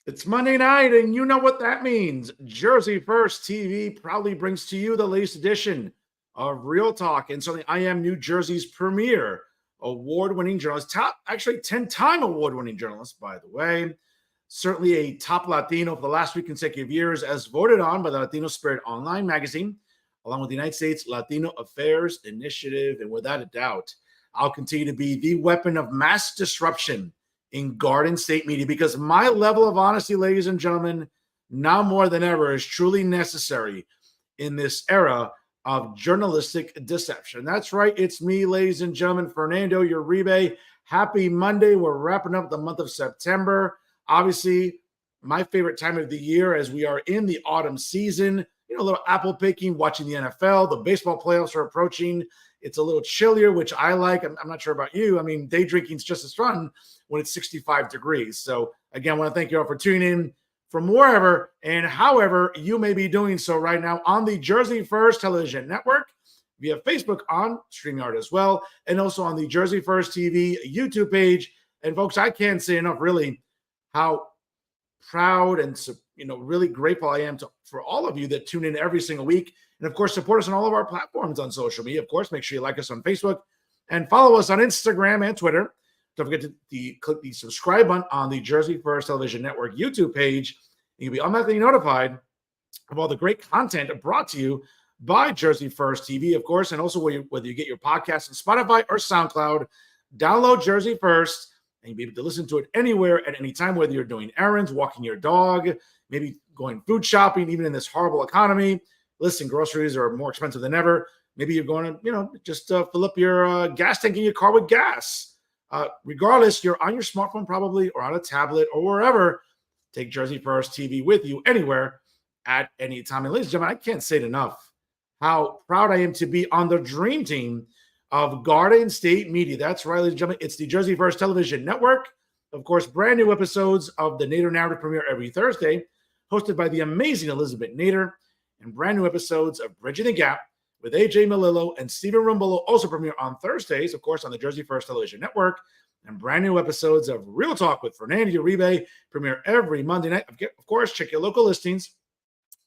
It's Monday night, and you know what that means. Jersey First TV proudly brings to you the latest edition of Real Talk. And certainly, I am New Jersey's premier award-winning journalist, actually 10-time award-winning journalist, by the way. Certainly a top Latino for the last 3 consecutive years, as voted on by the Latino Spirit Online magazine, along with the United States Latino Affairs Initiative. And without a doubt, I'll continue to be the weapon of mass disruption in Garden State media, because my level of honesty, ladies and gentlemen, now more than ever is truly necessary in this era of journalistic deception. That's right. It's me, ladies and gentlemen, Fernando Uribe. Happy Monday. We're wrapping up the month of September. Obviously, my favorite time of the year as we are in the autumn season. A little apple picking, watching the NFL. The baseball playoffs are approaching. It's a little chillier, which I like. I'm not sure about you. I mean, day drinking is just as fun when it's 65 degrees. So, again, I want to thank you all for tuning in from wherever and however you may be doing so right now on the Jersey First Television Network, via Facebook on StreamYard as well, and also on the Jersey First TV YouTube page. And, folks, I can't say enough, really, how proud and really grateful I am for all of you that tune in every single week. And, of course, support us on all of our platforms on social media. Of course, make sure you like us on Facebook and follow us on Instagram and Twitter. Don't forget to click the subscribe button on the Jersey First Television Network YouTube page. You'll be automatically notified of all the great content brought to you by Jersey First TV, of course, and also whether you get your podcast on Spotify or SoundCloud, download Jersey First, and you'll be able to listen to it anywhere at any time, whether you're doing errands, walking your dog, maybe going food shopping, even in this horrible economy. Listen, groceries are more expensive than ever. Maybe you're going to, just fill up your gas tank in your car with gas. Regardless, you're on your smartphone probably, or on a tablet, or wherever. Take Jersey First TV with you anywhere at any time. And ladies and gentlemen, I can't say it enough how proud I am to be on the dream team of Garden State Media. That's right, ladies and gentlemen. It's the Jersey First Television Network. Of course, brand new episodes of the Nader Narrative premiere every Thursday, hosted by the amazing Elizabeth Nader, and brand new episodes of Bridging the Gap with AJ Melillo and Stephen Rumbollo also premiere on Thursdays, of course, on the Jersey First Television Network. And brand new episodes of Real Talk with Fernando Uribe premiere every Monday night. Of course, check your local listings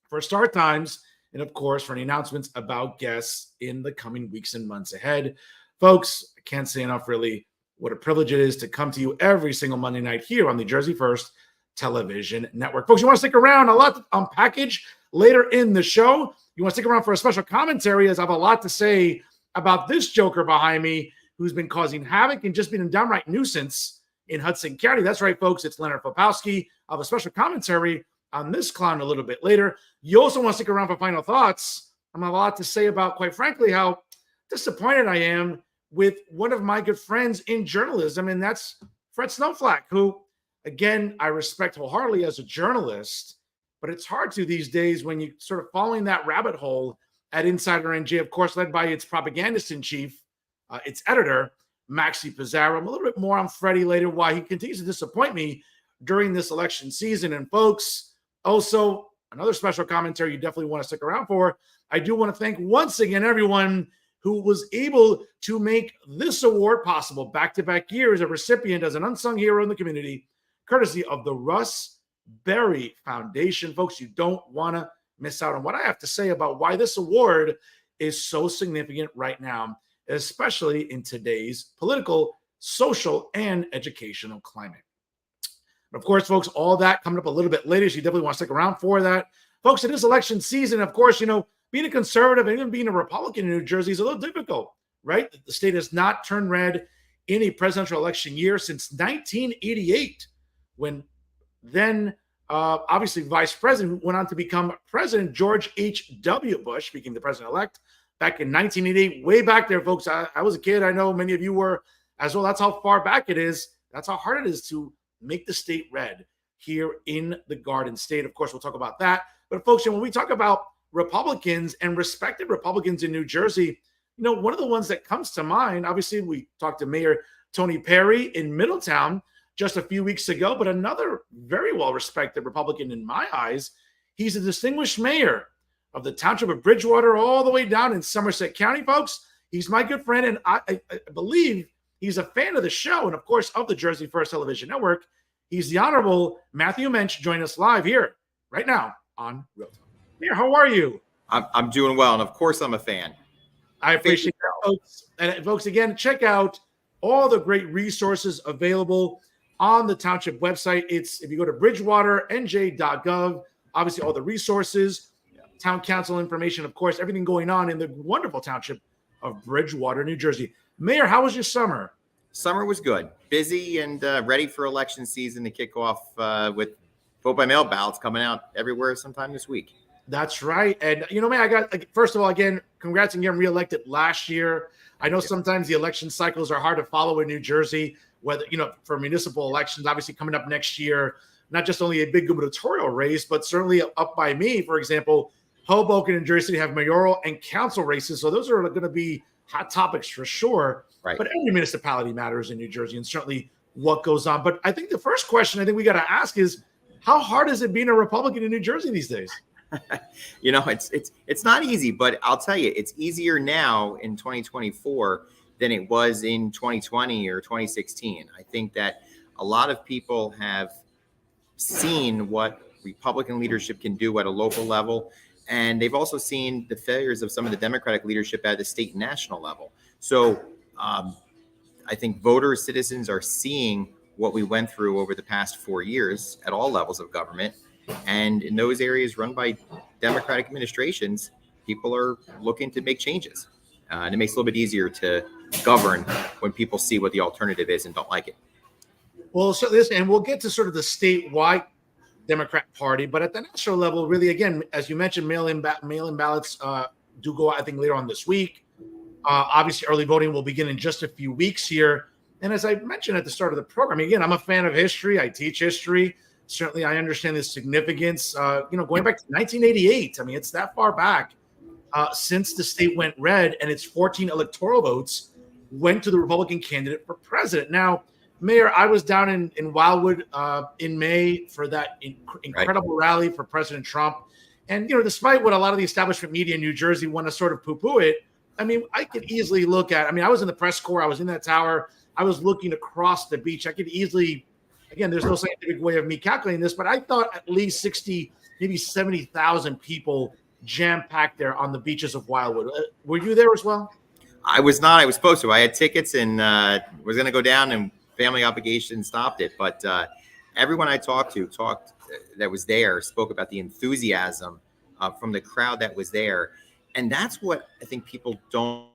for start times and, of course, for any announcements about guests in the coming weeks and months ahead. Folks, I can't say enough, really, what a privilege it is to come to you every single Monday night here on the Jersey First Television Network. Folks, you want to stick around? A lot to unpackage later in the show. You want to stick around for a special commentary, as I have a lot to say about this joker behind me who's been causing havoc and just been a downright nuisance in Hudson County. That's right, folks. It's Leonard Popowski. I'll have a special commentary on this clown a little bit later. You also want to stick around for final thoughts. I have a lot to say about, quite frankly, how disappointed I am with one of my good friends in journalism, and that's Fred Snowflake, who, again, I respect wholeheartedly as a journalist, but it's hard to these days when you sort of following that rabbit hole at Insider NJ, of course, led by its propagandist-in-chief, its editor, Maxie Pizarro. I'm a little bit more on Freddie later, why he continues to disappoint me during this election season. And folks, also another special commentary you definitely want to stick around for. I do want to thank once again everyone who was able to make this award possible back-to-back years, a recipient as an unsung hero in the community, courtesy of the Russ Berry Foundation. Folks, you don't want to miss out on what I have to say about why this award is so significant right now, especially in today's political, social, and educational climate. But of course, folks, all that coming up a little bit later, so you definitely want to stick around for that. Folks, it is election season. Of course, being a conservative and even being a Republican in New Jersey is a little difficult, right? The state has not turned red in a presidential election year since 1988, when then obviously vice president went on to become President George H.W. Bush, became the president-elect back in 1988. Way back there, folks. I was a kid. I know many of you were as well. That's how far back it is. That's how hard it is to make the state red here in the Garden State. Of course, we'll talk about that. But folks, when we talk about Republicans and respected Republicans in New Jersey, one of the ones that comes to mind, obviously, we talked to Mayor Tony Perry in Middletown just a few weeks ago, but another very well-respected Republican in my eyes. He's a distinguished mayor of the township of Bridgewater all the way down in Somerset County, folks. He's my good friend, and I believe he's a fan of the show and, of course, of the Jersey First Television Network. He's the Honorable Matthew Moench, joining us live here right now on Real Talk. Mayor, how are you? I'm doing well, and of course I'm a fan. I appreciate that, folks. And folks, again, check out all the great resources available on the township website. It's if you go to bridgewater.nj.gov, obviously all the resources, town council information, of course, everything going on in the wonderful township of Bridgewater, New Jersey. Mayor, how was your summer? Summer was good, busy, and ready for election season to kick off with vote by mail ballots coming out everywhere sometime this week. That's right. And, man, I got, first of all, again, congrats on getting reelected last year. I know sometimes the election cycles are hard to follow in New Jersey, whether, for municipal elections, obviously coming up next year, not just only a big gubernatorial race, but certainly up by me, for example, Hoboken and Jersey City have mayoral and council races. So those are going to be hot topics for sure. Right. But every municipality matters in New Jersey, and certainly what goes on. But I think the first question I think we got to ask is, how hard is it being a Republican in New Jersey these days? It's not easy, but I'll tell you, it's easier now in 2024 than it was in 2020 or 2016. I think that a lot of people have seen what Republican leadership can do at a local level, and they've also seen the failures of some of the Democratic leadership at the state and national level. So I think voters, citizens are seeing what we went through over the past 4 years at all levels of government. And in those areas run by Democratic administrations, people are looking to make changes. And it makes it a little bit easier to govern when people see what the alternative is and don't like it. Well, so listen, and we'll get to sort of the statewide Democrat Party, but at the national level, really, again, as you mentioned, mail-in ballots do go out, I think, later on this week. Obviously, early voting will begin in just a few weeks here. And as I mentioned at the start of the program, again, I'm a fan of history. I teach history. Certainly, I understand the significance, going back to 1988. I mean, it's that far back since the state went red, and its 14 electoral votes went to the Republican candidate for president. Now, Mayor, I was down in Wildwood in May for that incredible rally for President Trump. And, despite what a lot of the establishment media in New Jersey want to sort of poo-poo it, I mean, I could easily look at, I was in the press corps, I was in that tower, I was looking across the beach. I could easily, again, there's no scientific way of me calculating this, but I thought at least 60, maybe 70,000 people jam-packed there on the beaches of Wildwood. Were you there as well? I was not. I was supposed to. I had tickets and was going to go down, and family obligations stopped it. But everyone I talked to that was there spoke about the enthusiasm from the crowd that was there. And that's what I think people don't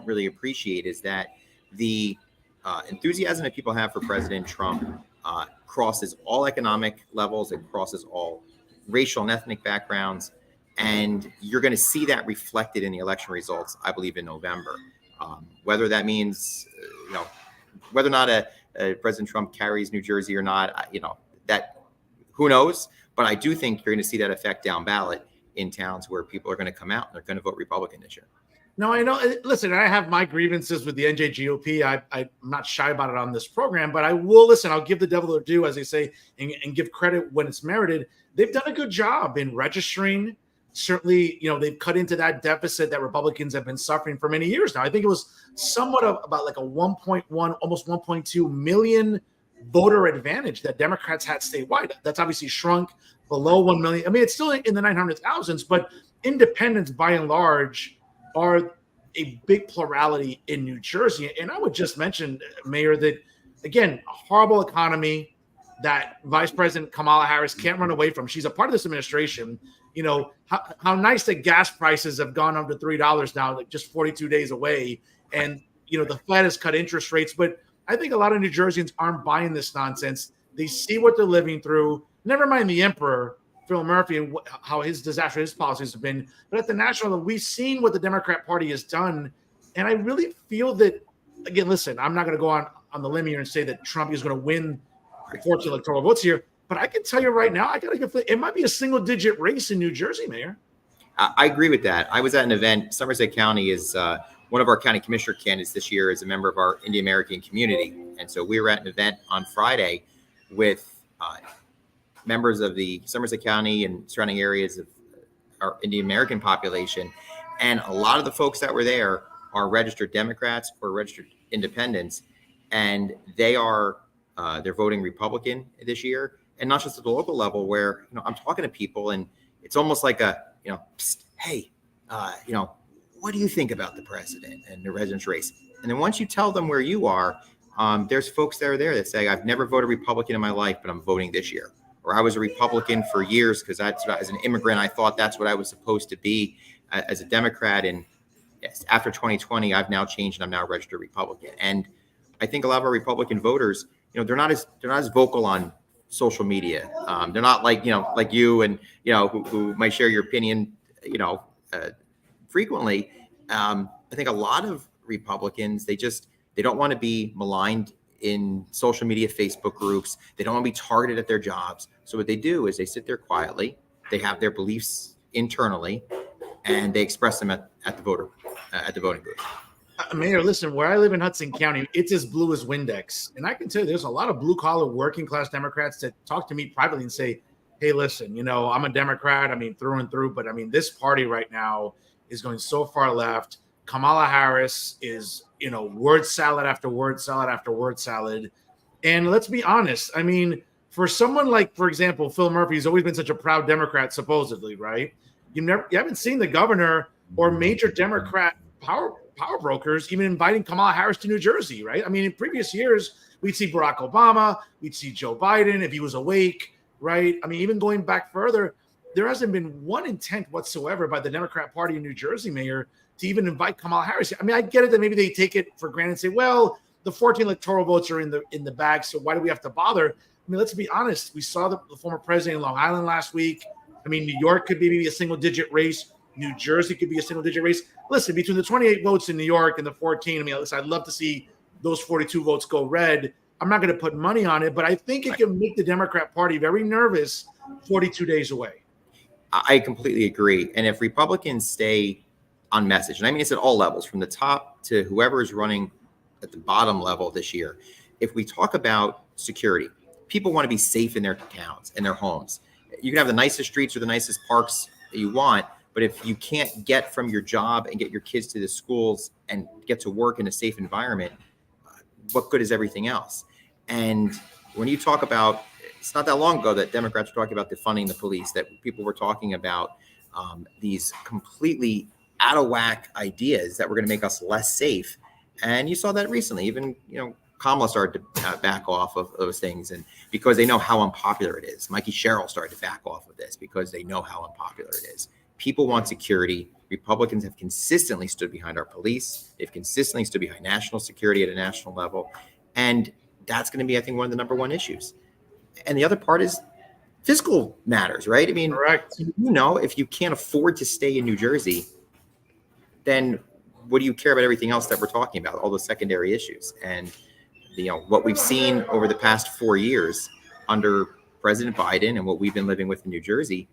really appreciate, is that the enthusiasm that people have for President Trump crosses all economic levels. It crosses all racial and ethnic backgrounds. And you're going to see that reflected in the election results, I believe, in November. Whether that means, whether or not President Trump carries New Jersey or not, that who knows. But I do think you're going to see that effect down ballot in towns where people are going to come out and they're going to vote Republican this year. No, I know. Listen, I have my grievances with the NJGOP. I'm not shy about it on this program, but I will listen. I'll give the devil their due, as they say, and give credit when it's merited. They've done a good job in registering. Certainly, they've cut into that deficit that Republicans have been suffering for many years now. I think it was somewhat of about like a 1.1, almost 1.2 million voter advantage that Democrats had statewide. That's obviously shrunk below 1 million. I mean, it's still in the 900,000s, but independents by and large are a big plurality in New Jersey. And I would just mention, Mayor, that, again, a horrible economy that Vice President Kamala Harris can't run away from. She's a part of this administration. How nice that gas prices have gone up to $3 now, like just 42 days away. And, the Fed has cut interest rates. But I think a lot of New Jerseyans aren't buying this nonsense. They see what they're living through. Never mind the emperor, Phil Murphy, and how his policies have been. But at the national level, we've seen what the Democrat Party has done. And I really feel that, again, listen, I'm not going to go on the limb here and say that Trump is going to win the 14 electoral votes here. But I can tell you right now, it might be a single-digit race in New Jersey, Mayor. I agree with that. I was at an event. Somerset County is one of our county commissioner candidates this year is a member of our Indian American community. And so we were at an event on Friday with members of the Somerset County and surrounding areas of our Indian American population. And a lot of the folks that were there are registered Democrats or registered independents. And they are they're voting Republican this year, and not just at the local level where, I'm talking to people and it's almost like psst, hey, what do you think about the president and the president's race? And then once you tell them where you are, there's folks that are there that say, I've never voted Republican in my life, but I'm voting this year. Or I was a Republican for years because as an immigrant, I thought that's what I was supposed to be as a Democrat. And yes, after 2020, I've now changed and I'm now a registered Republican. And I think a lot of our Republican voters, they're not as vocal on social media. They're not like you and who might share your opinion frequently. I think a lot of Republicans, they don't want to be maligned in social media, Facebook groups. They don't want to be targeted at their jobs. So what they do is they sit there quietly. They have their beliefs internally, and they express them at the voting booth. Mayor, listen, where I live in Hudson County, it's as blue as Windex. And I can tell you there's a lot of blue-collar working class Democrats that talk to me privately and say, hey, listen, I'm a Democrat, through and through, but this party right now is going so far left. Kamala Harris is, word salad after word salad after word salad. And let's be honest, for someone like, for example, Phil Murphy, who's always been such a proud Democrat, supposedly, right? You haven't seen the governor or major Democrat power brokers even inviting Kamala Harris to New Jersey, right? In previous years, we'd see Barack Obama, we'd see Joe Biden if he was awake, right? Even going back further, there hasn't been one intent whatsoever by the Democrat Party in New Jersey, Mayor, to even invite Kamala Harris. I get it that maybe they take it for granted and say, well, the 14 electoral votes are in the bag, so why do we have to bother? Let's be honest. We saw the former president in Long Island last week. New York could be maybe a single-digit race. New Jersey could be a single-digit race. Listen, between the 28 votes in New York and the 14, listen, I'd love to see those 42 votes go red. I'm not going to put money on it, but I think it can make the Democrat Party very nervous 42 days away. I completely agree. And if Republicans stay on message, and it's at all levels, from the top to whoever is running at the bottom level this year, if we talk about security, people want to be safe in their towns and their homes. You can have the nicest streets or the nicest parks that you want, but if you can't get from your job and get your kids to the schools and get to work in a safe environment, what good is everything else? And when you talk about, it's not that long ago that Democrats were talking about defunding the police, that people were talking about these completely out of whack ideas that were going to make us less safe. And you saw that recently, even, Kamala started to back off of those things, and because they know how unpopular it is. Mikey Sherrill started to back off of this because they know how unpopular it is. People want security. Republicans have consistently stood behind our police. They've consistently stood behind national security at a national level. And that's going to be, I think, one of the number one issues. And the other part is fiscal matters, right? Correct. If you can't afford to stay in New Jersey, then what do you care about everything else that we're talking about, all the secondary issues? And what we've seen over the past 4 years under President Biden and what we've been living with in New Jersey,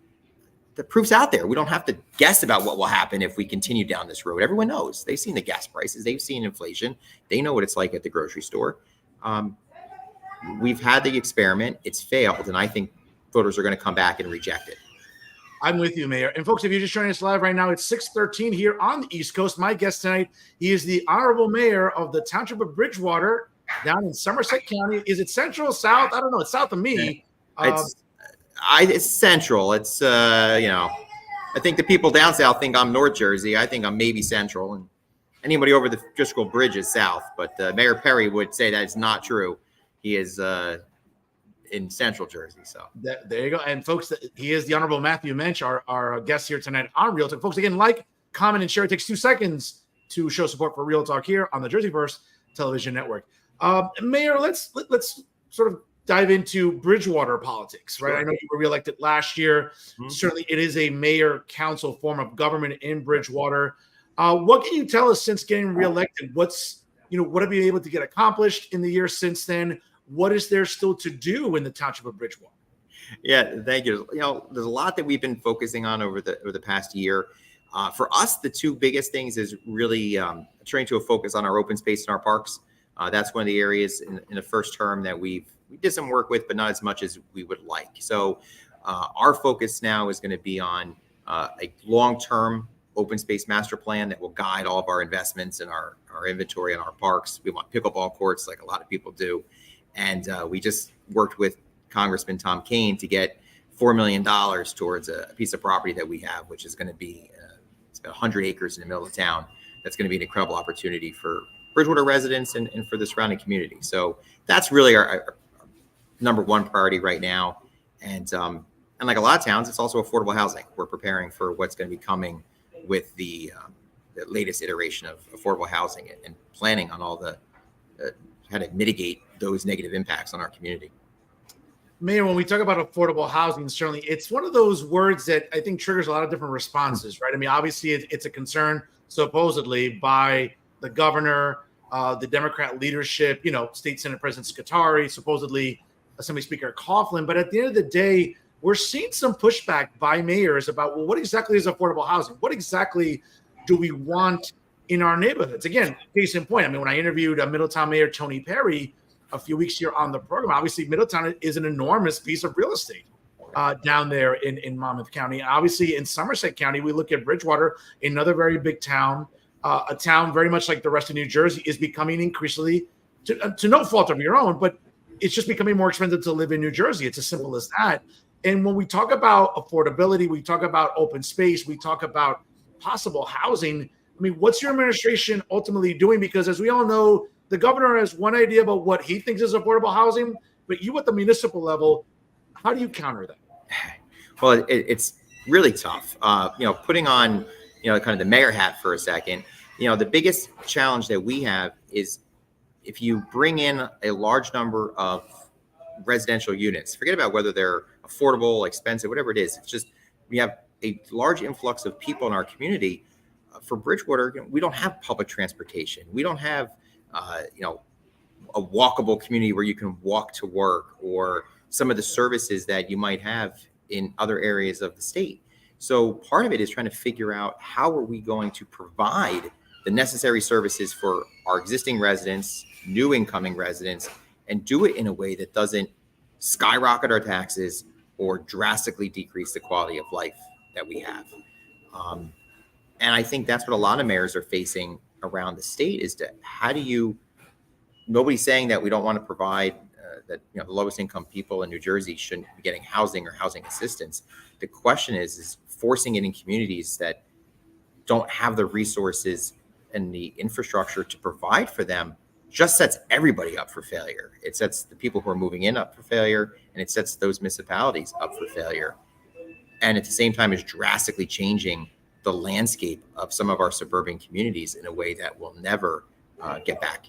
the proof's out there. We don't have to guess about what will happen if we continue down this road. Everyone knows. They've seen the gas prices. They've seen inflation. They know what it's like at the grocery store. We've had the experiment. It's failed. And I think voters are going to come back and reject it. I'm with you, Mayor. And folks, if you're just joining us live right now, it's 6:13 here on the East Coast. My guest tonight, he is the Honorable Mayor of the Township of Bridgewater down in Somerset County. Is it central, south? I don't know. It's south of me. It's central. It's, I think the people down south think I'm North Jersey. I think I'm maybe central. And anybody over the Driscoll Bridge is south. But Mayor Perry would say that is not true. He is in central Jersey. So there you go. And folks, he is the Honorable Matthew Moench, our guest here tonight on Real Talk. Folks, again, like, comment, and share. It takes 2 seconds to show support for Real Talk here on the Jersey First Television Network. Mayor, let's sort of dive into Bridgewater politics, right? Sure. I know you were reelected last year. Mm-hmm. Certainly, it is a mayor-council form of government in Bridgewater. What can you tell us since getting reelected? What have you been able to get accomplished in the year since then? What is there still to do in the Township of Bridgewater? Yeah, thank you. There's a lot that we've been focusing on over the past year. For us, the two biggest things is really trying to focus on our open space and our parks. That's one of the areas in the first term that we did some work with, but not as much as we would like. So our focus now is going to be on a long-term open space master plan that will guide all of our investments and our inventory in our parks. We want pickleball courts like a lot of people do. And we just worked with Congressman Tom Kaine to get $4 million towards a piece of property that we have, which is going to be it's about 100 acres in the middle of town. That's going to be an incredible opportunity for Bridgewater residents and for the surrounding community. So that's really our number one priority right now. And like a lot of towns, it's also affordable housing. We're preparing for what's going to be coming with the latest iteration of affordable housing and planning on all the how to mitigate those negative impacts on our community. Mayor, when we talk about affordable housing, certainly it's one of those words that I think triggers a lot of different responses, right? I mean, obviously it's a concern supposedly by the governor, the Democrat leadership, State Senate President Scutari, supposedly Assembly Speaker Coughlin. But at the end of the day, we're seeing some pushback by mayors about, well, what exactly is affordable housing? What exactly do we want in our neighborhoods? Again, case in point, I mean, when I interviewed Middletown Mayor Tony Perry a few weeks here on the program, obviously Middletown is an enormous piece of real estate down there in Monmouth County. Obviously in Somerset County, we look at Bridgewater, another very big town, a town very much like the rest of New Jersey is becoming increasingly, to no fault of your own, but it's just becoming more expensive to live in New Jersey. It's as simple as that. And when we talk about affordability, we talk about open space, we talk about possible housing. I mean, what's your administration ultimately doing? Because as we all know, the governor has one idea about what he thinks is affordable housing, but you at the municipal level, how do you counter that? Well, it's really tough. Putting on, kind of the mayor hat for a second, the biggest challenge that we have is if you bring in a large number of residential units, forget about whether they're affordable, expensive, whatever it is. It's just we have a large influx of people in our community. For Bridgewater, we don't have public transportation. We don't have, a walkable community where you can walk to work or some of the services that you might have in other areas of the state. So part of it is trying to figure out how are we going to provide the necessary services for our existing residents, new incoming residents, and do it in a way that doesn't skyrocket our taxes or drastically decrease the quality of life that we have. And I think that's what a lot of mayors are facing around the state is to how do you, nobody's saying that we don't want to provide that, the lowest income people in New Jersey shouldn't be getting housing or housing assistance. The question is forcing it in communities that don't have the resources and the infrastructure to provide for them just sets everybody up for failure. It sets the people who are moving in up for failure, and it sets those municipalities up for failure. And at the same time is drastically changing the landscape of some of our suburban communities in a way that will never get back.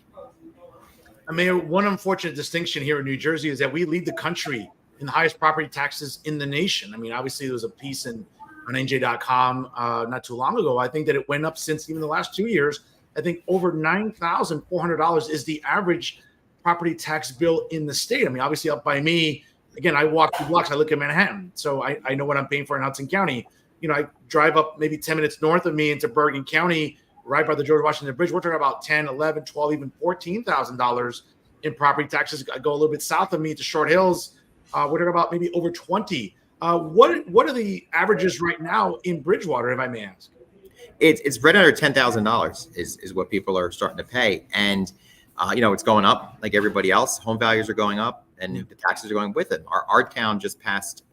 I mean, one unfortunate distinction here in New Jersey is that we lead the country in the highest property taxes in the nation. I mean, obviously there was a piece on NJ.com not too long ago. I think that it went up since even the last 2 years. I think over $9,400 is the average property tax bill in the state. I mean, obviously up by me. Again, I walk 2 blocks. I look at Manhattan, so I know what I'm paying for in Hudson County. I drive up maybe 10 minutes north of me into Bergen County, right by the George Washington Bridge. We're talking about $10, $11, $12, even $14,000 in property taxes. I go a little bit south of me to Short Hills. We're talking about maybe over 20. What are the averages right now in Bridgewater, if I may ask? It's right under $10,000 is what people are starting to pay. And, it's going up like everybody else. Home values are going up and the taxes are going with it. Our town just passed,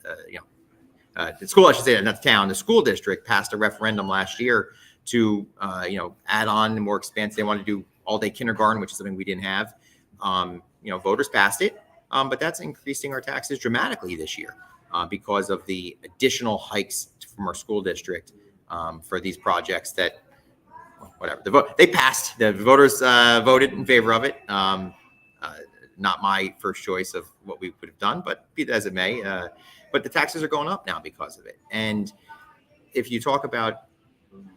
the school, I should say, not the town, the school district passed a referendum last year to, add on more expanse. They want to do all-day kindergarten, which is something we didn't have. Voters passed it, but that's increasing our taxes dramatically this year because of the additional hikes from our school district for these projects that, whatever, they passed. The voters voted in favor of it. Not my first choice of what we would have done, but be that as it may. But the taxes are going up now because of it. And if you talk about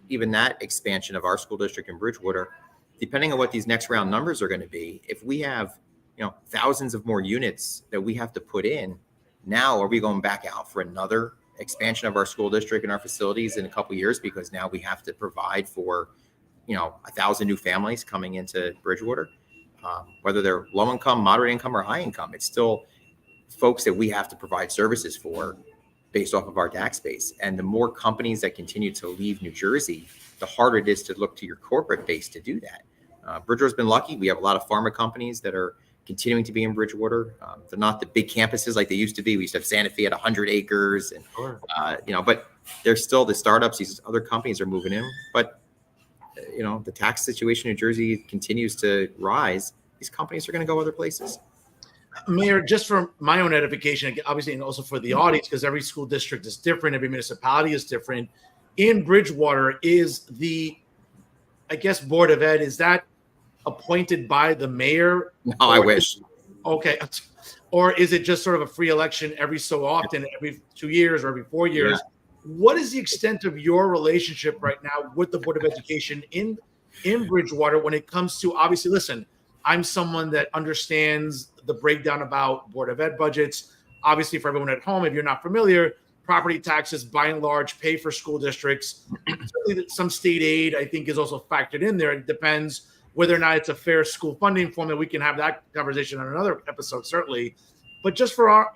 even that expansion of our school district in Bridgewater, depending on what these next round numbers are going to be, if we have, thousands of more units that we have to put in, now are we going back out for another expansion of our school district and our facilities in a couple of years because now we have to provide for, 1,000 new families coming into Bridgewater, whether they're low income, moderate income, or high income. It's still folks that we have to provide services for based off of our tax base. And the more companies that continue to leave New Jersey, the harder it is to look to your corporate base to do that. Bridgewater's been lucky. We have a lot of pharma companies that are continuing to be in Bridgewater. They're not the big campuses like they used to be. We used to have Santa Fe at 100 acres, and Sure. but they're still the startups. These other companies are moving in, but the tax situation in New Jersey continues to rise. These companies are going to go other places. Mayor, just for my own edification, obviously, and also for the audience, because every school district is different, every municipality is different. In Bridgewater, is the, I guess, Board of Ed, is that appointed by the mayor? No, I wish. Okay. Or is it just sort of a free election every so often, every 2 years or every 4 years? Yeah. What is the extent of your relationship right now with the Board of Education in Bridgewater when it comes to, obviously, listen, I'm someone that understands the breakdown about Board of Ed budgets. Obviously, for everyone at home, if you're not familiar, property taxes, by and large, pay for school districts. Certainly some state aid, I think, is also factored in there. It depends whether or not it's a fair school funding formula. We can have that conversation on another episode, certainly. But just for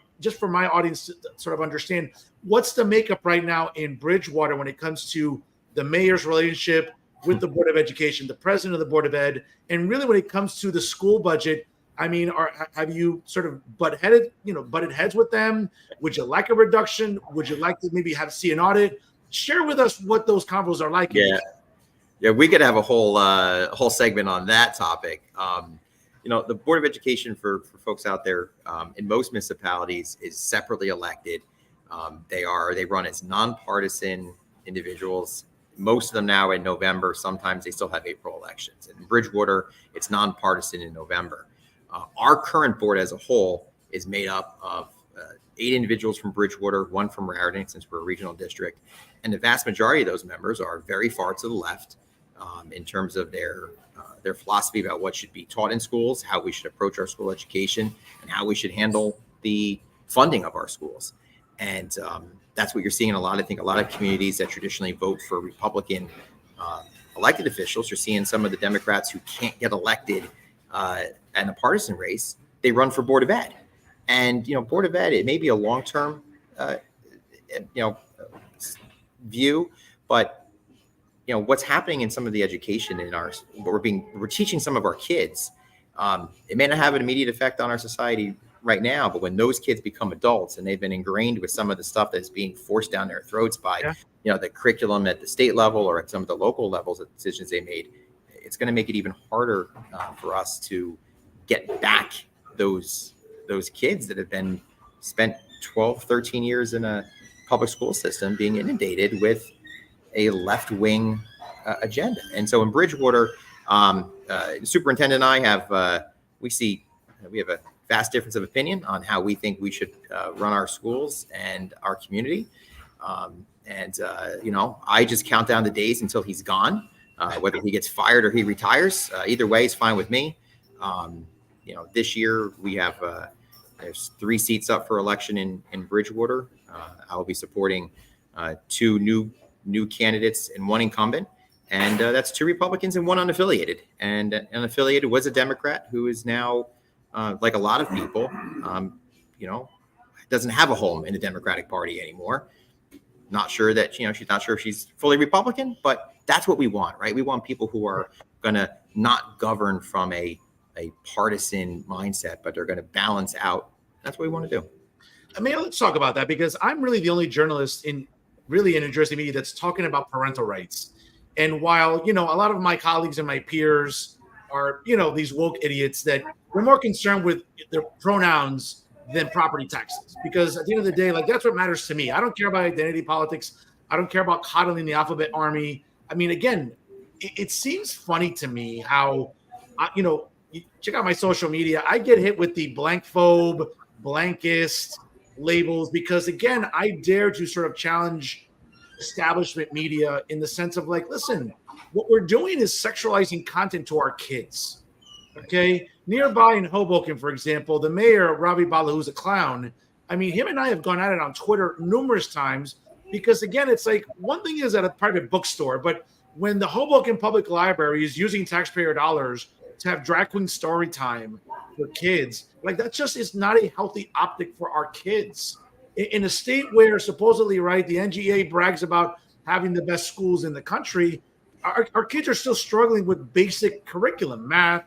my audience to sort of understand, what's the makeup right now in Bridgewater when it comes to the mayor's relationship with the Board of Education, the president of the Board of Ed, and really when it comes to the school budget? I mean, have you sort of butted heads with them? Would you like a reduction? Would you like to maybe see an audit? Share with us what those convos are like. Yeah, we could have a whole segment on that topic. The Board of Education for folks out there in most municipalities is separately elected. They run as nonpartisan individuals. Most of them now in November. Sometimes they still have April elections. And in Bridgewater, it's nonpartisan in November. Our current board as a whole is made up of 8 individuals from Bridgewater, 1 from Raritan, since we're a regional district. And the vast majority of those members are very far to the left in terms of their philosophy about what should be taught in schools, how we should approach our school education, and how we should handle the funding of our schools. And that's what you're seeing in a lot of communities that traditionally vote for Republican elected officials. You're seeing some of the Democrats who can't get elected in a partisan race, they run for Board of Ed. And, Board of Ed, it may be a long-term, view, but, what's happening in some of the education we're teaching some of our kids, it may not have an immediate effect on our society right now, but when those kids become adults and they've been ingrained with some of the stuff that's being forced down their throats by, the curriculum at the state level or at some of the local levels of decisions they made, it's going to make it even harder for us to get back those kids that have been spent 12, 13 years in a public school system being inundated with a left-wing agenda. And so in Bridgewater, the superintendent and I have a vast difference of opinion on how we think we should run our schools and our community. I just count down the days until he's gone, whether he gets fired or he retires. Either way is fine with me. This year we have there's 3 seats up for election in Bridgewater. I will be supporting 2 new candidates and 1 incumbent, and that's 2 Republicans and 1 unaffiliated. And unaffiliated was a Democrat who is now, like a lot of people, doesn't have a home in the Democratic Party anymore. Not sure that she's not sure if she's fully Republican, but that's what we want, right? We want people who are going to not govern from a partisan mindset, but they're going to balance out. That's what we want to do. I mean, let's talk about that, because I'm really the only journalist in New Jersey media that's talking about parental rights. And while, a lot of my colleagues and my peers are, these woke idiots that we're more concerned with their pronouns than property taxes, because at the end of the day, that's what matters to me. I don't care about identity politics. I don't care about coddling the alphabet army. I mean, again, it seems funny to me how, you check out my social media. I get hit with the blankphobe, blankist labels because, again, I dare to sort of challenge establishment media in the sense of listen, what we're doing is sexualizing content to our kids. Okay. Nearby in Hoboken, for example, the mayor, Ravi Bala, who's a clown. I mean, him and I have gone at it on Twitter numerous times because, again, it's one thing is at a private bookstore, but when the Hoboken Public Library is using taxpayer dollars to have drag queen story time for kids, that just is not a healthy optic for our kids. In a state where supposedly, right, the NGA brags about having the best schools in the country, our kids are still struggling with basic curriculum, math,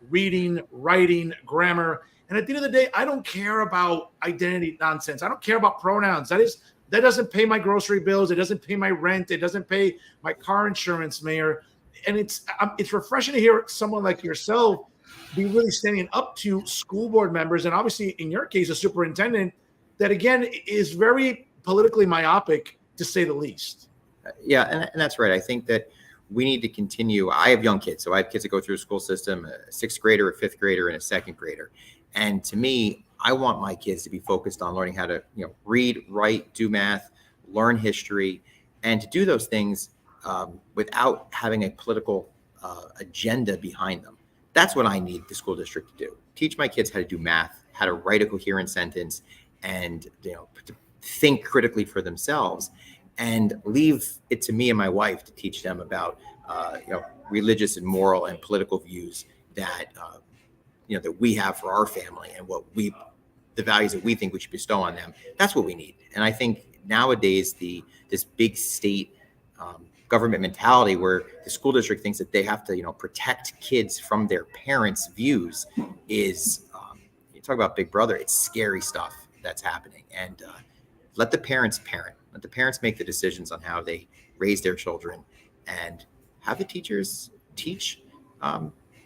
reading, writing, grammar. And at the end of the day, I don't care about identity nonsense. I don't care about pronouns. That doesn't pay my grocery bills. It doesn't pay my rent. It doesn't pay my car insurance, Mayor. And it's refreshing to hear someone like yourself be really standing up to school board members, and obviously in your case, a superintendent that again is very politically myopic, to say the least. Yeah, and that's right. I think that we need to continue. I have young kids, so I have kids that go through the school system, a sixth grader, a fifth grader, and a second grader. And to me, I want my kids to be focused on learning how to, read, write, do math, learn history, and to do those things without having a political agenda behind them. That's what I need the school district to do. Teach my kids how to do math, how to write a coherent sentence, and to think critically for themselves, and leave it to me and my wife to teach them about religious and moral and political views that that we have for our family, and the values that we think we should bestow on them. That's what we need. And I think nowadays this big state government mentality where the school district thinks that they have to protect kids from their parents' views is you talk about Big Brother. It's scary stuff that's happening. And let the parents parent. Let the parents make the decisions on how they raise their children, and have the teachers teach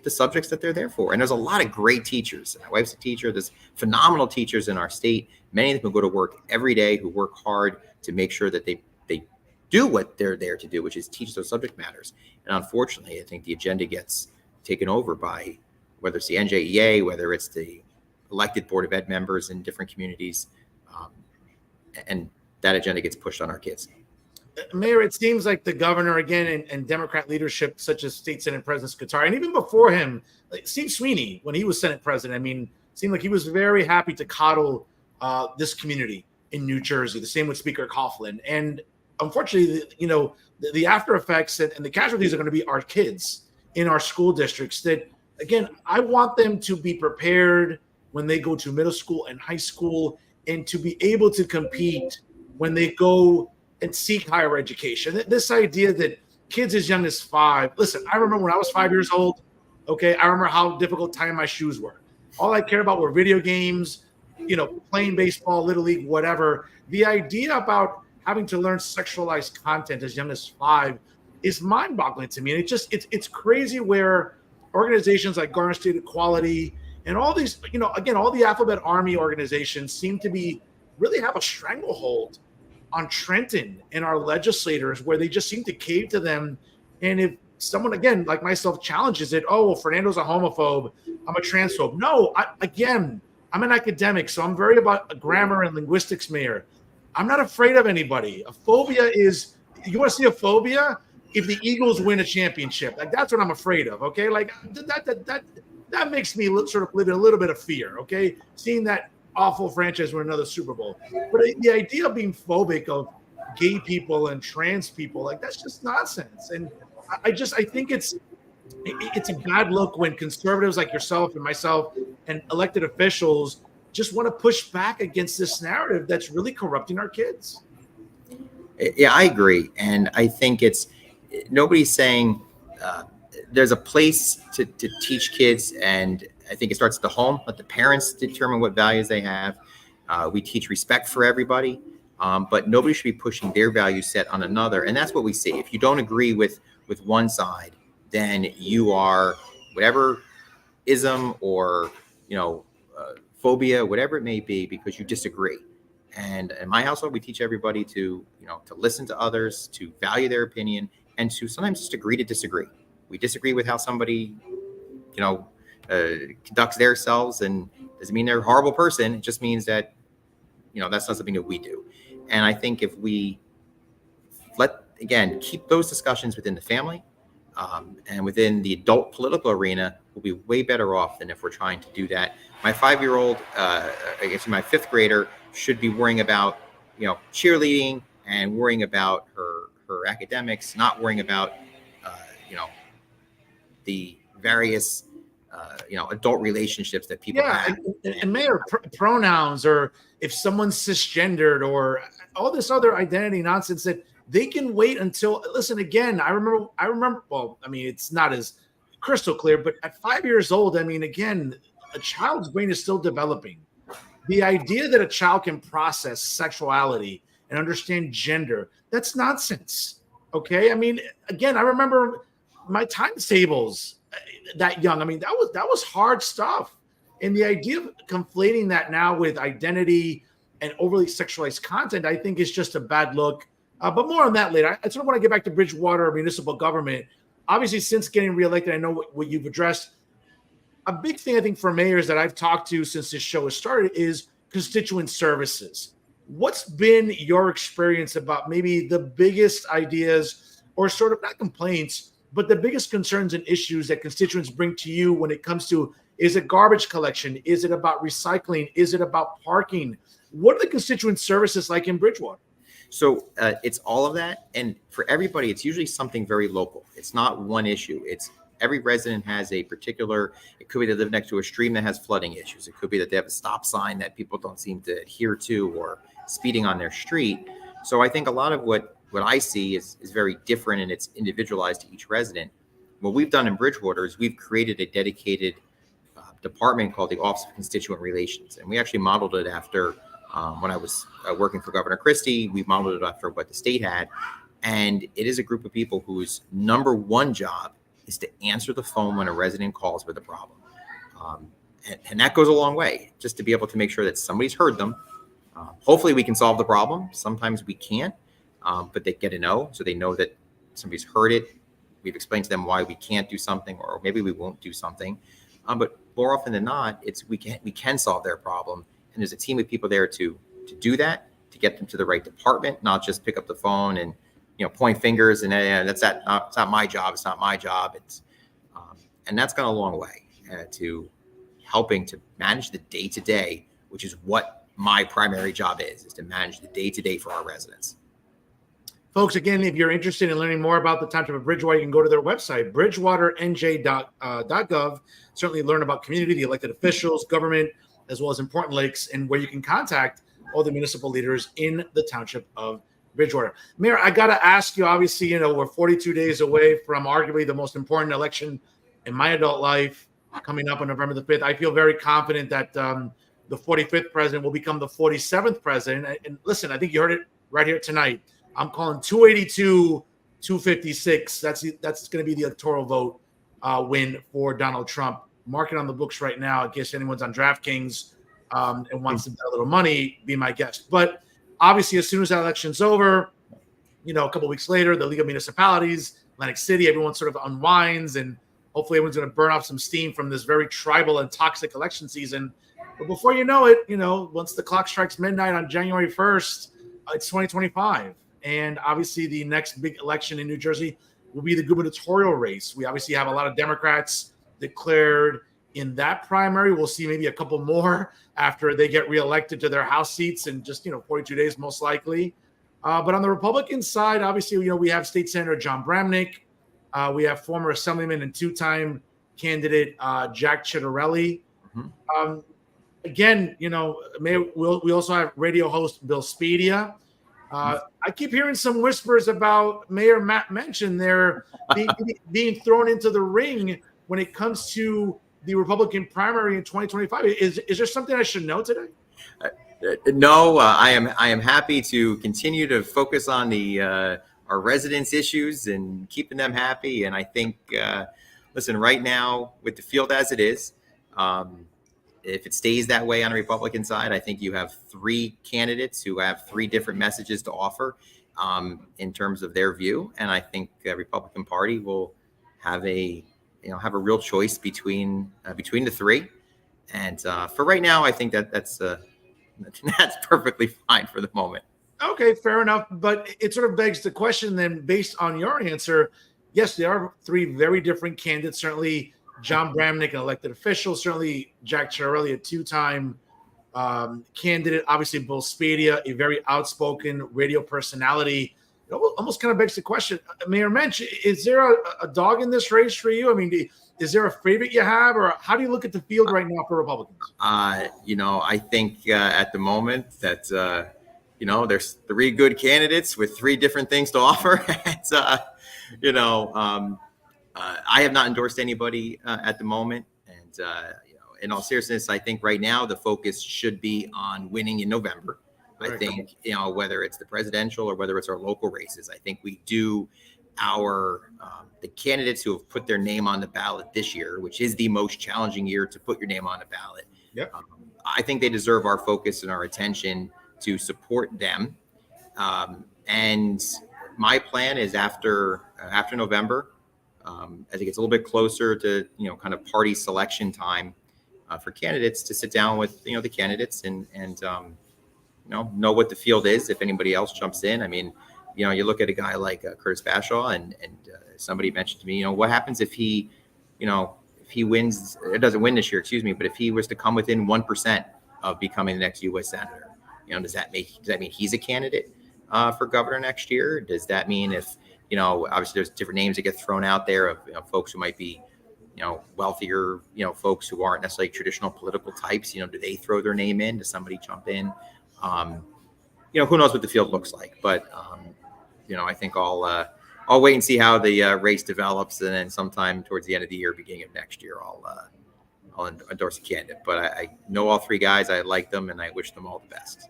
the subjects that they're there for. And there's a lot of great teachers. My wife's a teacher. There's phenomenal teachers in our state. Many of them who go to work every day, who work hard to make sure that they do what they're there to do, which is teach those subject matters. And unfortunately, I think the agenda gets taken over by whether it's the NJEA, whether it's the elected Board of Ed members in different communities, and that agenda gets pushed on our kids. Mayor, it seems like the governor again and Democrat leadership, such as State Senate President Scutari, and even before him, like Steve Sweeney, when he was Senate President, I mean, it seemed like he was very happy to coddle this community in New Jersey. The same with Speaker Coughlin. And unfortunately, the after effects and the casualties are going to be our kids in our school districts. That again, I want them to be prepared when they go to middle school and high school, and to be able to compete when they go and seek higher education. This idea that kids as young as 5, listen, I remember when I was 5 years old, okay, I remember how difficult tying my shoes were. All I cared about were video games, playing baseball, little league, whatever. The idea about having to learn sexualized content as young as 5 is mind-boggling to me. And it's crazy where organizations like Garner State Equality and all these, again, all the alphabet army organizations seem to be really have a stranglehold on Trenton and our legislators, where they just seem to cave to them. And if someone, again, like myself, challenges it, oh, well, Fernando's a homophobe, I'm a transphobe. No, I'm an academic, so I'm very about grammar and linguistics, Mayor. I'm not afraid of anybody. A phobia is, you want to see a phobia? If the Eagles win a championship, like that's what I'm afraid of. Okay, like that makes me sort of live in a little bit of fear. Okay, seeing that awful franchise win another Super Bowl, but the idea of being phobic of gay people and trans people, like that's just nonsense. And I think it's a bad look when conservatives like yourself and myself and elected officials just want to push back against this narrative that's really corrupting our kids. Yeah, I agree. And I think nobody's saying there's a place to teach kids. And I think it starts at the home. Let the parents determine what values they have. We teach respect for everybody, but nobody should be pushing their value set on another. And that's what we see. If you don't agree with one side, then you are whatever ism or, phobia, whatever it may be, because you disagree. And in my household, we teach everybody to listen to others, to value their opinion, and to sometimes just agree to disagree. We disagree with how somebody, conducts themselves, and doesn't mean they're a horrible person. It just means that, that's not something that we do. And I think if we keep those discussions within the family and within the adult political arena, we'll be way better off than if we're trying to do that. My 5-year-old, my 5th grader, should be worrying about, cheerleading and worrying about her academics, not worrying about, the various, adult relationships that people have. And Mayor, pronouns, or if someone's cisgendered, or all this other identity nonsense that they can wait until, listen, again, I remember, well, I mean, it's not as crystal clear. But at 5 years old, I mean, again, a child's brain is still developing. The idea that a child can process sexuality and understand gender, that's nonsense. Okay. I mean, again, I remember my times tables that young. I mean, that was hard stuff. And the idea of conflating that now with identity and overly sexualized content, I think is just a bad look. But more on that later. I sort of want to get back to Bridgewater municipal government. Obviously, since getting reelected, I know what you've addressed. A big thing I think for mayors that I've talked to since this show has started is constituent services. What's been your experience about maybe the biggest ideas or sort of not complaints, but the biggest concerns and issues that constituents bring to you when it comes to, is it garbage collection? Is it about recycling? Is it about parking? What are the constituent services like in Bridgewater? So it's all of that. And for everybody, it's usually something very local. It's not one issue. It's every resident has a particular, it could be they live next to a stream that has flooding issues. It could be that they have a stop sign that people don't seem to adhere to, or speeding on their street. So I think a lot of what I see is very different, and it's individualized to each resident. What we've done in Bridgewater is we've created a dedicated department called the Office of Constituent Relations. And we actually modeled it after when I was working for Governor Christie. We modeled it after what the state had. And it is a group of people whose number one job is to answer the phone when a resident calls with a problem. And that goes a long way, just to be able to make sure that somebody's heard them. Hopefully we can solve the problem. Sometimes we can't, but they get a no, so they know that somebody's heard it. We've explained to them why we can't do something, or maybe we won't do something. But more often than not, it's we can solve their problem. And there's a team of people there to do that, to get them to the right department, not just pick up the phone and point fingers and it's not my job. It's not my job. It's and that's gone a long way to helping to manage the day to day, which is what my primary job is to manage the day to day for our residents. Folks, again, if you're interested in learning more about the Township of Bridgewater, you can go to their website, bridgewaternj.gov. Certainly learn about community, the elected officials, government, as well as important links, and where you can contact all the municipal leaders in the Township of Bridgewater. Mayor, I got to ask you, obviously, we're 42 days away from arguably the most important election in my adult life coming up on November the 5th. I feel very confident that the 45th president will become the 47th president. And listen, I think you heard it right here tonight. I'm calling 282, 256. That's going to be the electoral vote win for Donald Trump. Mark it on the books right now in case anyone's on DraftKings and wants to bet a little money, be my guest. But obviously, as soon as that election's over, a couple of weeks later, the League of Municipalities, Atlantic City, everyone sort of unwinds, and hopefully everyone's going to burn off some steam from this very tribal and toxic election season. But before you know it, once the clock strikes midnight on January 1st, it's 2025. And obviously the next big election in New Jersey will be the gubernatorial race. We obviously have a lot of Democrats declared in that primary. We'll see maybe a couple more after they get reelected to their House seats in just 42 days, most likely. But on the Republican side, obviously, we have State Senator John Bramnick. We have former Assemblyman and two-time candidate Jack Ciattarelli. Mm-hmm. Again, we also have radio host Bill Spedia. I keep hearing some whispers about Mayor Matt Moench there being thrown into the ring when it comes to the Republican primary in 2025. Is there something I should know today? No, I am happy to continue to focus on our residents' issues and keeping them happy. And I think, listen, right now with the field as it is, if it stays that way on the Republican side, I think you have three candidates who have three different messages to offer in terms of their view. And I think the Republican Party will have a real choice between the three. And for right now, I think that's perfectly fine for the moment. Okay, fair enough. But it sort of begs the question then, based on your answer, yes, there are three very different candidates. Certainly John Bramnick, an elected official. Certainly Jack Ciattarelli, a two-time candidate. Obviously Bill Spedia, a very outspoken radio personality. It almost kind of begs the question, Mayor Moench, is there a dog in this race for you? I mean, is there a favorite you have, or how do you look at the field right now for Republicans? I think at the moment that, there's three good candidates with three different things to offer. I have not endorsed anybody at the moment, and in all seriousness, I think right now the focus should be on winning in November. I think, whether it's the presidential or whether it's our local races, I think we do the candidates who have put their name on the ballot this year, which is the most challenging year to put your name on the ballot. Yep. I think they deserve our focus and our attention to support them. And my plan is after November, as it gets a little bit closer to, kind of party selection time for candidates, to sit down with, the candidates and know what the field is if anybody else jumps in. I mean, you look at a guy like Curtis Bashaw, and somebody mentioned to me, what happens if he, if he wins, it doesn't win this year, excuse me, but if he was to come within 1% of becoming the next U.S. senator, does that mean he's a candidate for governor next year? Does that mean if, obviously there's different names that get thrown out there of folks who might be, wealthier, folks who aren't necessarily traditional political types, do they throw their name in? Does somebody jump in? Who knows what the field looks like, but, I think I'll wait and see how the race develops, and then sometime towards the end of the year, beginning of next year, I'll endorse a candidate. But I know all three guys. I like them, and I wish them all the best.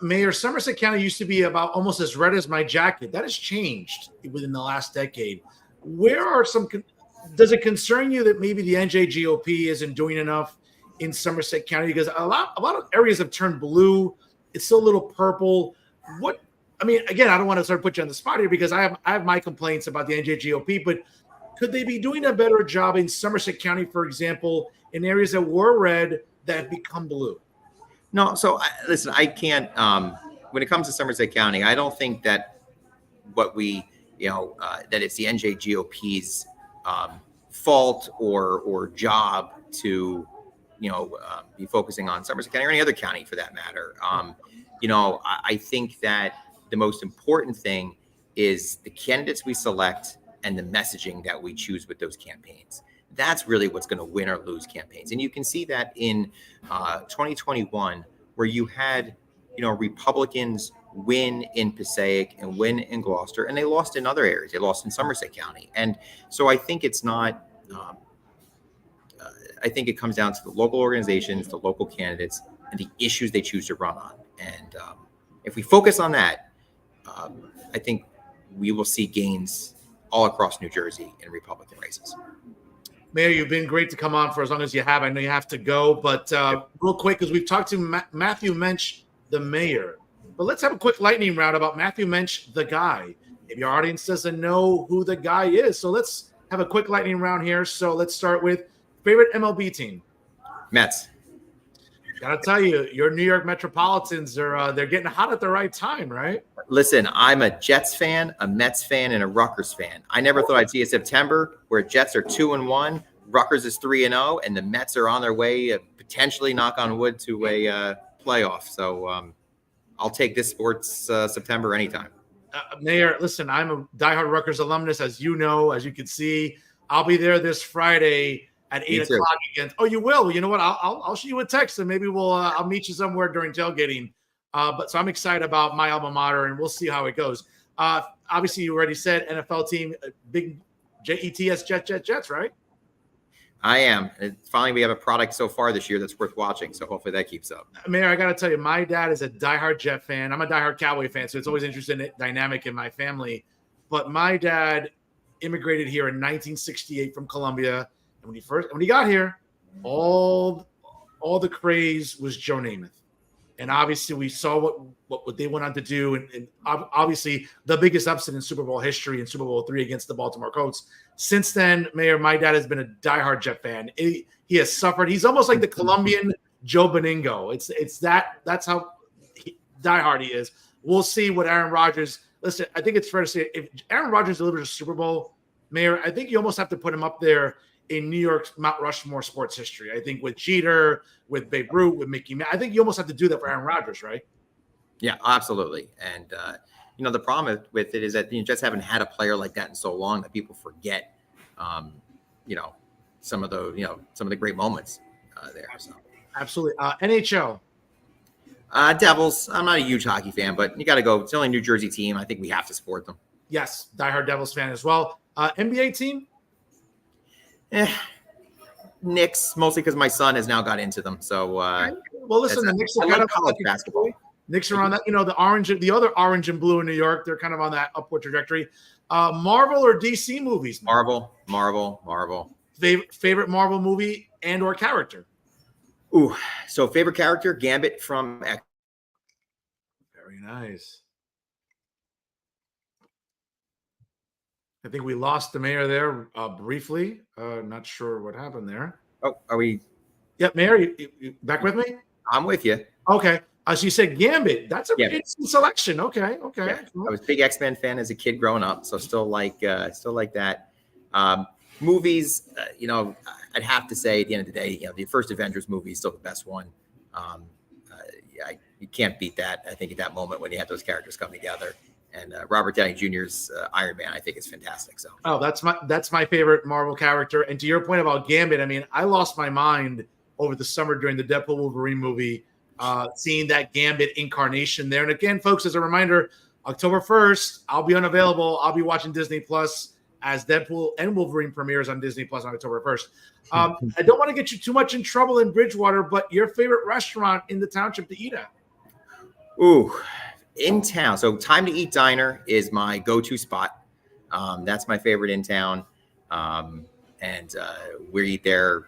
Mayor, Somerset County used to be about almost as red as my jacket. That has changed within the last decade. Does it concern you that maybe the NJGOP isn't doing enough in Somerset County? Because a lot of areas have turned blue. It's still a little purple. Again, I don't want to sort of put you on the spot here because I have my complaints about the NJGOP, but could they be doing a better job in Somerset County, for example, in areas that were red that have become blue? No, so listen, I can't. When it comes to Somerset County, I don't think that that it's the NJGOP's fault or job to be focusing on Somerset County or any other county for that matter. I think that the most important thing is the candidates we select and the messaging that we choose with those campaigns. That's really what's going to win or lose campaigns. And you can see that in 2021, where you had, Republicans win in Passaic and win in Gloucester, and they lost in other areas. They lost in Somerset County. And so I think it's not, I think it comes down to the local organizations, the local candidates, and the issues they choose to run on. And if we focus on that, I think we will see gains all across New Jersey in Republican races. Mayor, you've been great to come on for as long as you have. I know you have to go, but real quick, because we've talked to Matthew Moench, the mayor. But let's have a quick lightning round about Matthew Moench, the guy. Maybe our audience doesn't know who the guy is. So let's have a quick lightning round here. So let's start with favorite MLB team. Mets. Gotta tell you, your New York Metropolitans they're getting hot at the right time, right? Listen, I'm a Jets fan, a Mets fan, and a Rutgers fan. I never thought I'd see a September where Jets are 2-1, Rutgers is 3-0, and the Mets are on their way, potentially, knock on wood, to a playoff. So I'll take this sports September anytime. Mayor, listen, I'm a diehard Rutgers alumnus, as you know, as you can see. I'll be there this Friday at 8 o'clock again. Oh, you will? You know what? I'll shoot you a text, and maybe I'll meet you somewhere during tailgating. So I'm excited about my alma mater, and we'll see how it goes. Obviously, you already said NFL team, big Jets, Jets, right? I am. Finally, we have a product so far this year that's worth watching. So hopefully that keeps up. Mayor, I got to tell you, my dad is a diehard Jet fan. I'm a diehard Cowboy fan, so it's always interesting dynamic in my family. But my dad immigrated here in 1968 from Colombia. And when he got here, all the craze was Joe Namath. And obviously we saw what they went on to do. And obviously the biggest upset in Super Bowl history in Super Bowl III against the Baltimore Colts. Since then, Mayor, my dad has been a diehard Jet fan. He has suffered. He's almost like the Colombian Joe Beningo. That's how diehard he is. We'll see what Aaron Rodgers. Listen, I think it's fair to say if Aaron Rodgers delivers a Super Bowl, Mayor, I think you almost have to put him up there in New York's Mount Rushmore sports history. I think with Jeter, with Babe Ruth, with Mickey Mantle, I think you almost have to do that for Aaron Rodgers, right? Yeah, absolutely. And the problem with it is that the Jets haven't had a player like that in so long that people forget, some of the great moments there. So. Absolutely. NHL. Devils. I'm not a huge hockey fan, but you got to go. It's the only New Jersey team. I think we have to support them. Yes, diehard Devils fan as well. NBA team. Eh, Knicks, mostly because my son has now got into them. So Well, listen, the Knicks are I kind like of college basketball. Knicks are on that, the orange, the other orange and blue in New York. They're kind of on that upward trajectory. Marvel or DC movies, man? Marvel. Favorite Marvel movie and or character? Ooh, so favorite character, Gambit from X. Very nice. I think we lost the mayor there briefly. Not sure what happened there. Oh, are we? Yep, Mayor, you back with me? I'm with you. Okay. So you said Gambit. That's a Gambit. interesting selection. Okay. Yeah. I was a big X-Men fan as a kid growing up, so still like that. Movies, I'd have to say at the end of the day, the first Avengers movie is still the best one. You can't beat that. I think at that moment when you have those characters come together, and Robert Downey Jr.'s Iron Man, I think is fantastic. So, that's my favorite Marvel character. And to your point about Gambit, I mean, I lost my mind over the summer during the Deadpool Wolverine movie, seeing that Gambit incarnation there. And again, folks, as a reminder, October 1st, I'll be unavailable. I'll be watching Disney Plus as Deadpool and Wolverine premieres on Disney Plus on October 1st. I don't want to get you too much in trouble in Bridgewater, but your favorite restaurant in the township to eat at? Ooh, in town. So Time to Eat Diner is my go-to spot. That's my favorite in town. And we eat there,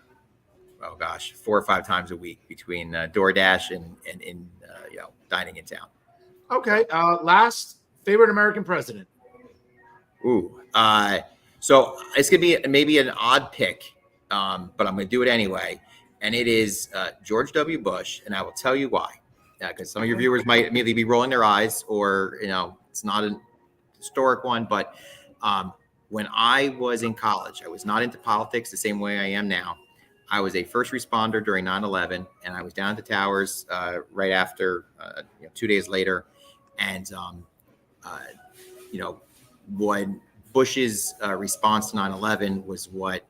4 or 5 times a week between DoorDash and dining in town. Okay. Last, favorite American president? Ooh. So it's going to be maybe an odd pick, but I'm going to do it anyway. And it is George W. Bush, and I will tell you why. Because some of your viewers might immediately be rolling their eyes, or it's not a historic one. But when I was in college, I was not into politics the same way I am now. I was a first responder during 9/11, and I was down at the towers right after, 2 days later. And when Bush's response to 9/11 was what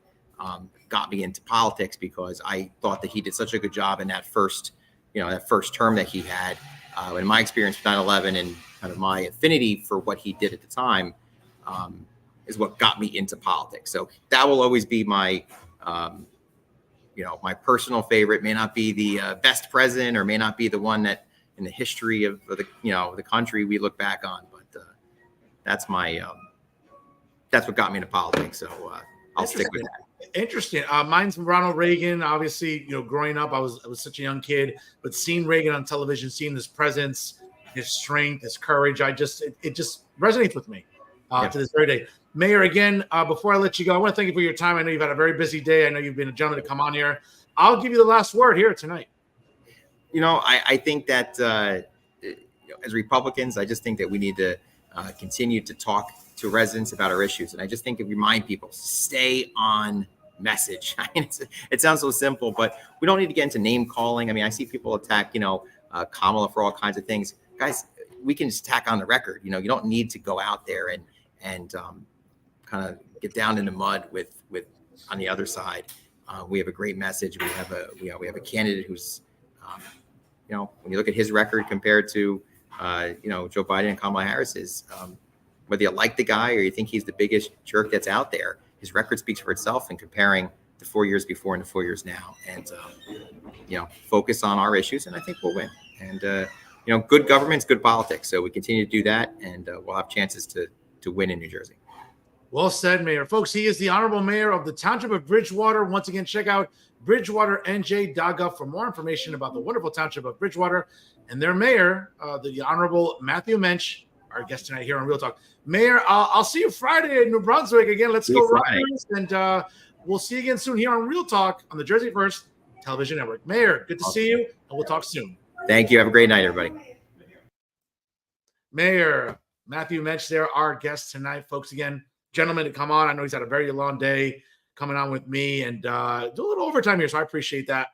got me into politics, because I thought that he did such a good job in that first term that he had. In my experience with 9/11 and kind of my affinity for what he did at the time is what got me into politics. So that will always be my, my personal favorite. May not be the best president, or may not be the one that in the history of the country we look back on, but that's what got me into politics. So I'll stick with that. Interesting. Mine's Ronald Reagan. Obviously, growing up, I was such a young kid, but seeing Reagan on television, seeing his presence, his strength, his courage, it just resonates with me to this very day. Mayor, again, before I let you go, I want to thank you for your time. I know you've had a very busy day. I know you've been a gentleman to come on here. I'll give you the last word here tonight. I think that as Republicans, I just think that we need to continue to talk to residents about our issues. And I just think to remind people, stay on message. I mean, it sounds so simple, but we don't need to get into name calling. I mean, I see people attack, Kamala for all kinds of things. Guys, we can just tack on the record. You don't need to go out there and kind of get down in the mud with on the other side. We have a great message. We have a candidate who's, when you look at his record compared to, Joe Biden and Kamala Harris's, whether you like the guy or you think he's the biggest jerk that's out there, his record speaks for itself, and comparing the 4 years before and the 4 years now, and focus on our issues, and I think we'll win. And good government's good politics, so we continue to do that, and we'll have chances to win in New Jersey. Well said, Mayor. Folks, he is the Honorable Mayor of the Township of Bridgewater. Once again, check out bridgewaternj.gov for more information about the wonderful Township of Bridgewater and their mayor, the Honorable Matthew Moench, our guest tonight here on Real Talk. Mayor, I'll see you Friday in New Brunswick again. Let's go Riders, and we'll see you again soon here on Real Talk on the Jersey First Television Network. Mayor, good to see you, and we'll talk soon. Thank you. Have a great night, everybody. Mayor Matthew Moench there, our guest tonight, folks. Again, gentlemen, to come on. I know he's had a very long day coming on with me, and do a little overtime here, so I appreciate that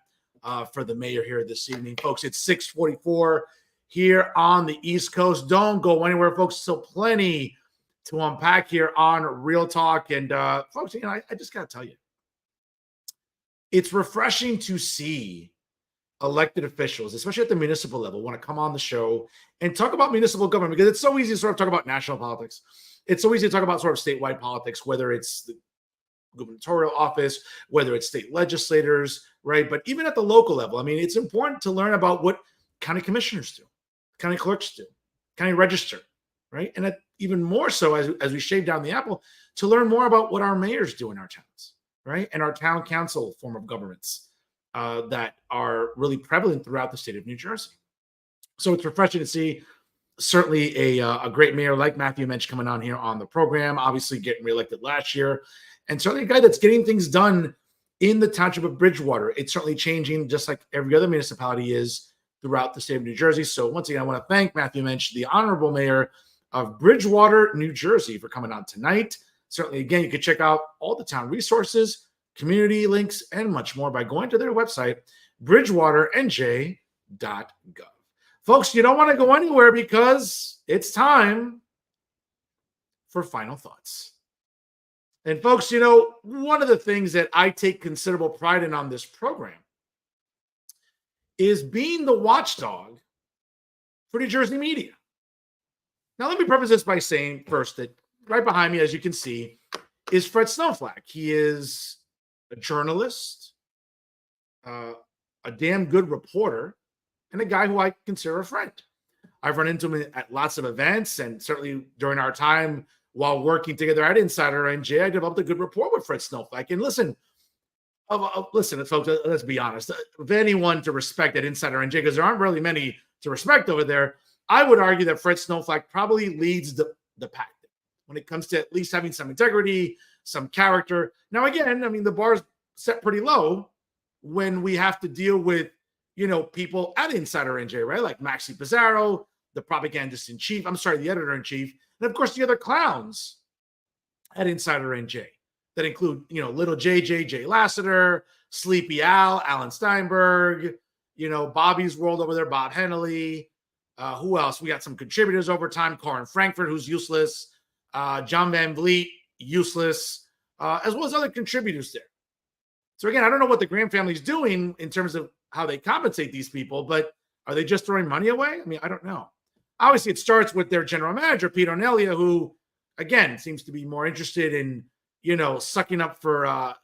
for the mayor here this evening. Folks, it's 6:44 here on the East Coast. Don't go anywhere, folks. Still plenty to unpack here on Real Talk. And folks, I just got to tell you, it's refreshing to see elected officials, especially at the municipal level, want to come on the show and talk about municipal government, because it's so easy to sort of talk about national politics. It's so easy to talk about sort of statewide politics, whether it's gubernatorial office, whether it's state legislators, right? But even at the local level, I mean, it's important to learn about what county commissioners do, county clerks do, county register, right? And even more so as we shave down the apple, to learn more about what our mayors do in our towns, right? And our town council form of governments that are really prevalent throughout the state of New Jersey. So it's refreshing to see certainly a great mayor like Matthew Moench coming on here on the program, obviously getting reelected last year, and certainly a guy that's getting things done in the township of Bridgewater. It's certainly changing just like every other municipality is throughout the state of New Jersey. So once again, I want to thank Matthew Moench, the honorable mayor of Bridgewater, New Jersey, for coming on tonight. Certainly, again, you can check out all the town resources, community links, and much more by going to their website, bridgewaternj.gov. Folks, you don't want to go anywhere because it's time for final thoughts. And folks, one of the things that I take considerable pride in on this program is being the watchdog for New Jersey media. Now, let me preface this by saying first that right behind me, as you can see, is Fred Snowflake. He is a journalist, a damn good reporter, and a guy who I consider a friend. I've run into him at lots of events, and certainly during our time while working together at Insider NJ, I developed a good rapport with Fred Snowflake. And listen, folks, let's be honest. Of anyone to respect at Insider NJ, because there aren't really many to respect over there, I would argue that Fred Snowflake probably leads the pack when it comes to at least having some integrity, some character. Now, again, I mean, the bar's set pretty low when we have to deal with, people at Insider NJ, right? Like Maxie Pizarro, the propagandist in chief. I'm sorry, the editor in chief. And of course, the other clowns at Insider NJ that include, Little Jay Lassiter, Sleepy Al, Alan Steinberg, Bobby's World over there, Bob Hennelly. Who else? We got some contributors over time. Corin Frankfurt, who's useless. John Van Vliet, useless, as well as other contributors there. So again, I don't know what the Graham family's doing in terms of how they compensate these people, but are they just throwing money away? I mean, I don't know. Obviously, it starts with their general manager, Pete Ornelia, who, again, seems to be more interested in, sucking up for,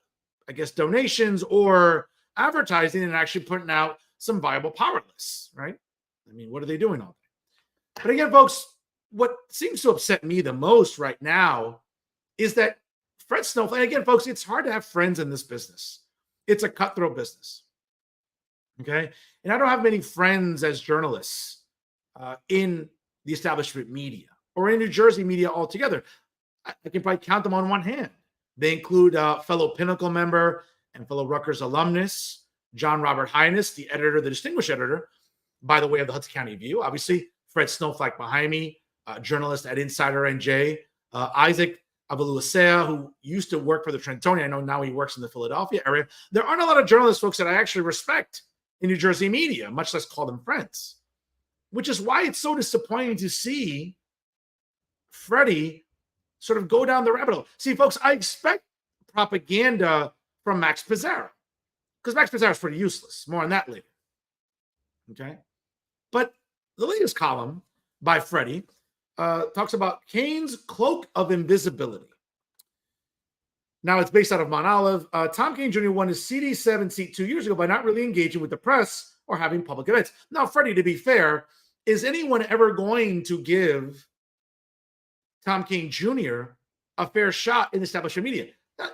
donations or advertising and actually putting out some viable power lists, right? I mean, what are they doing all day? But again, folks, what seems to upset me the most right now is that Fred Snowflake, again, folks, it's hard to have friends in this business. It's a cutthroat business. Okay. And I don't have many friends as journalists in the establishment media or in New Jersey media altogether. I can probably count them on one hand. They include fellow Pinnacle member and fellow Rutgers alumnus, John Robert Highness, the editor, the distinguished editor, by the way, of the Hudson County View. Obviously, Fred Snowflake behind me, journalist at Insider NJ, Isaac Avaluasea, who used to work for the Trentonian. I know now he works in the Philadelphia area. There aren't a lot of journalists, folks, that I actually respect in New Jersey media, much less call them friends, which is why it's so disappointing to see Freddie sort of go down the rabbit hole. See, folks, I expect propaganda from Max Pizarro because Max Pizarro is pretty useless. More on that later. Okay. But the latest column by Freddie talks about Kane's cloak of invisibility. Now, it's based out of Mount Olive. Tom Kane Jr. won his CD7 seat 2 years ago by not really engaging with the press or having public events. Now, Freddie, to be fair, is anyone ever going to give Tom Kane Jr. a fair shot in establishment media?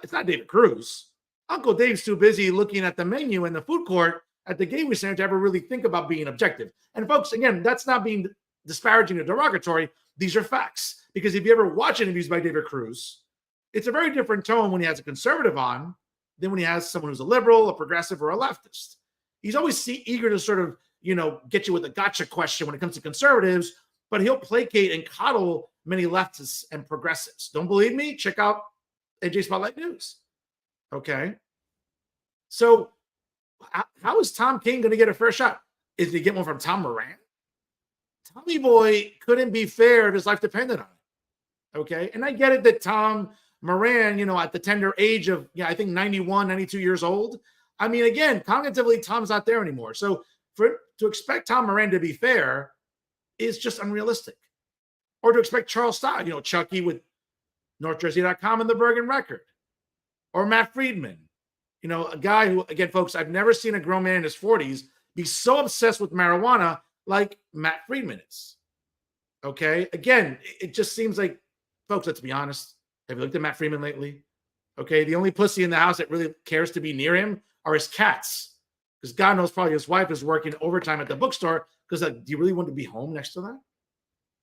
It's not David Cruz. Uncle Dave's too busy looking at the menu in the food court at the Gateway Center to ever really think about being objective. And folks, again, that's not being disparaging or derogatory. These are facts. Because if you ever watch interviews by David Cruz, it's a very different tone when he has a conservative on than when he has someone who's a liberal, a progressive, or a leftist. He's always eager to sort of, get you with a gotcha question when it comes to conservatives, but he'll placate and coddle many leftists and progressives. Don't believe me? Check out AJ Spotlight News. Okay. So how is Tom Kane going to get a fair shot? Is he get one from Tom Moran? Tommy Boy couldn't be fair if his life depended on it. Okay. And I get it that Tom Moran, at the tender age of, I think 91, 92 years old. I mean, again, cognitively, Tom's not there anymore. So to expect Tom Moran to be fair is just unrealistic. Or to expect Charles Stott, Chucky with NorthJersey.com and the Bergen Record. Or Matt Friedman, a guy who, again, folks, I've never seen a grown man in his 40s be so obsessed with marijuana like Matt Friedman is. Okay. Again, it just seems like, folks, let's be honest. Have you looked at Matt Friedman lately? Okay. The only pussy in the house that really cares to be near him are his cats. Because God knows probably his wife is working overtime at the bookstore. Because do you really want to be home next to that?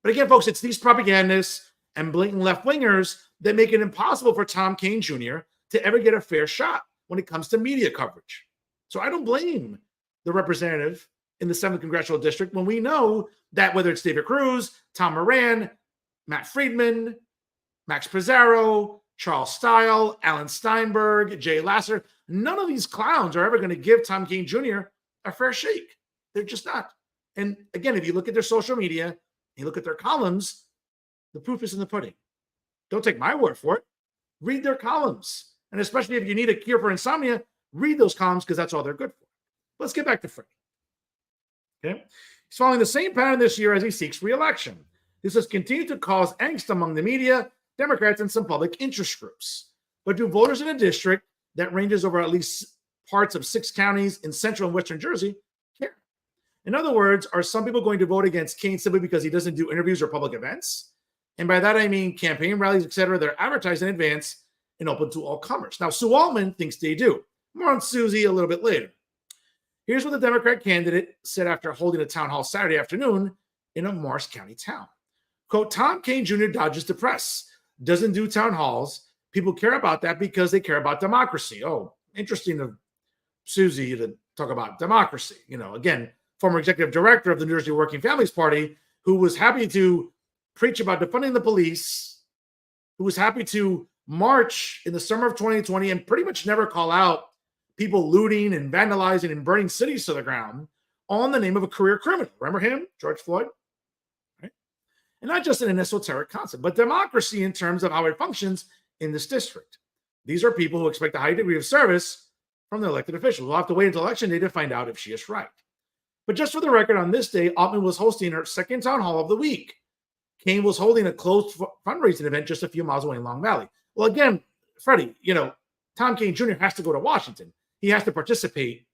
But again, folks, it's these propagandists and blatant left-wingers that make it impossible for Tom Kean Jr. to ever get a fair shot when it comes to media coverage. So I don't blame the representative in the 7th Congressional District when we know that whether it's David Cruz, Tom Moran, Matt Friedman, Max Pizarro, Charles Stile, Alan Steinberg, Jay Lasser, none of these clowns are ever going to give Tom Kean Jr. a fair shake. They're just not. And again, if you look at their social media, you look at their columns, the proof is in the pudding. Don't take my word for it. Read their columns. And especially if you need a cure for insomnia, read those columns because that's all they're good for. Let's get back to Freddie. Okay. He's following the same pattern this year as he seeks re-election. This has continued to cause angst among the media, Democrats, and some public interest groups. But do voters in a district that ranges over at least parts of 6 counties in central and western Jersey care? In other words, are some people going to vote against Kean simply because he doesn't do interviews or public events? And by that, I mean campaign rallies, etc. They're advertised in advance and open to all comers. Now, Sue Altman thinks they do. More on Susie a little bit later. Here's what the Democrat candidate said after holding a town hall Saturday afternoon in a Morris County town. Quote, Tom Kean Jr. dodges the press, doesn't do town halls. People care about that because they care about democracy. Oh, interesting of Susie to talk about democracy. Again, former executive director of the New Jersey Working Families Party, who was happy to preach about defunding the police, who was happy to march in the summer of 2020 and pretty much never call out people looting and vandalizing and burning cities to the ground on the name of a career criminal. Remember him, George Floyd? Right? And not just in an esoteric concept, but democracy in terms of how it functions in this district. These are people who expect a high degree of service from the elected officials. We'll have to wait until election day to find out if she is right. But just for the record, on this day, Altman was hosting her second town hall of the week. Kean was holding a closed fundraising event just a few miles away in Long Valley. Well, again, Freddie, Tom Kean Jr. has to go to Washington. He has to participate,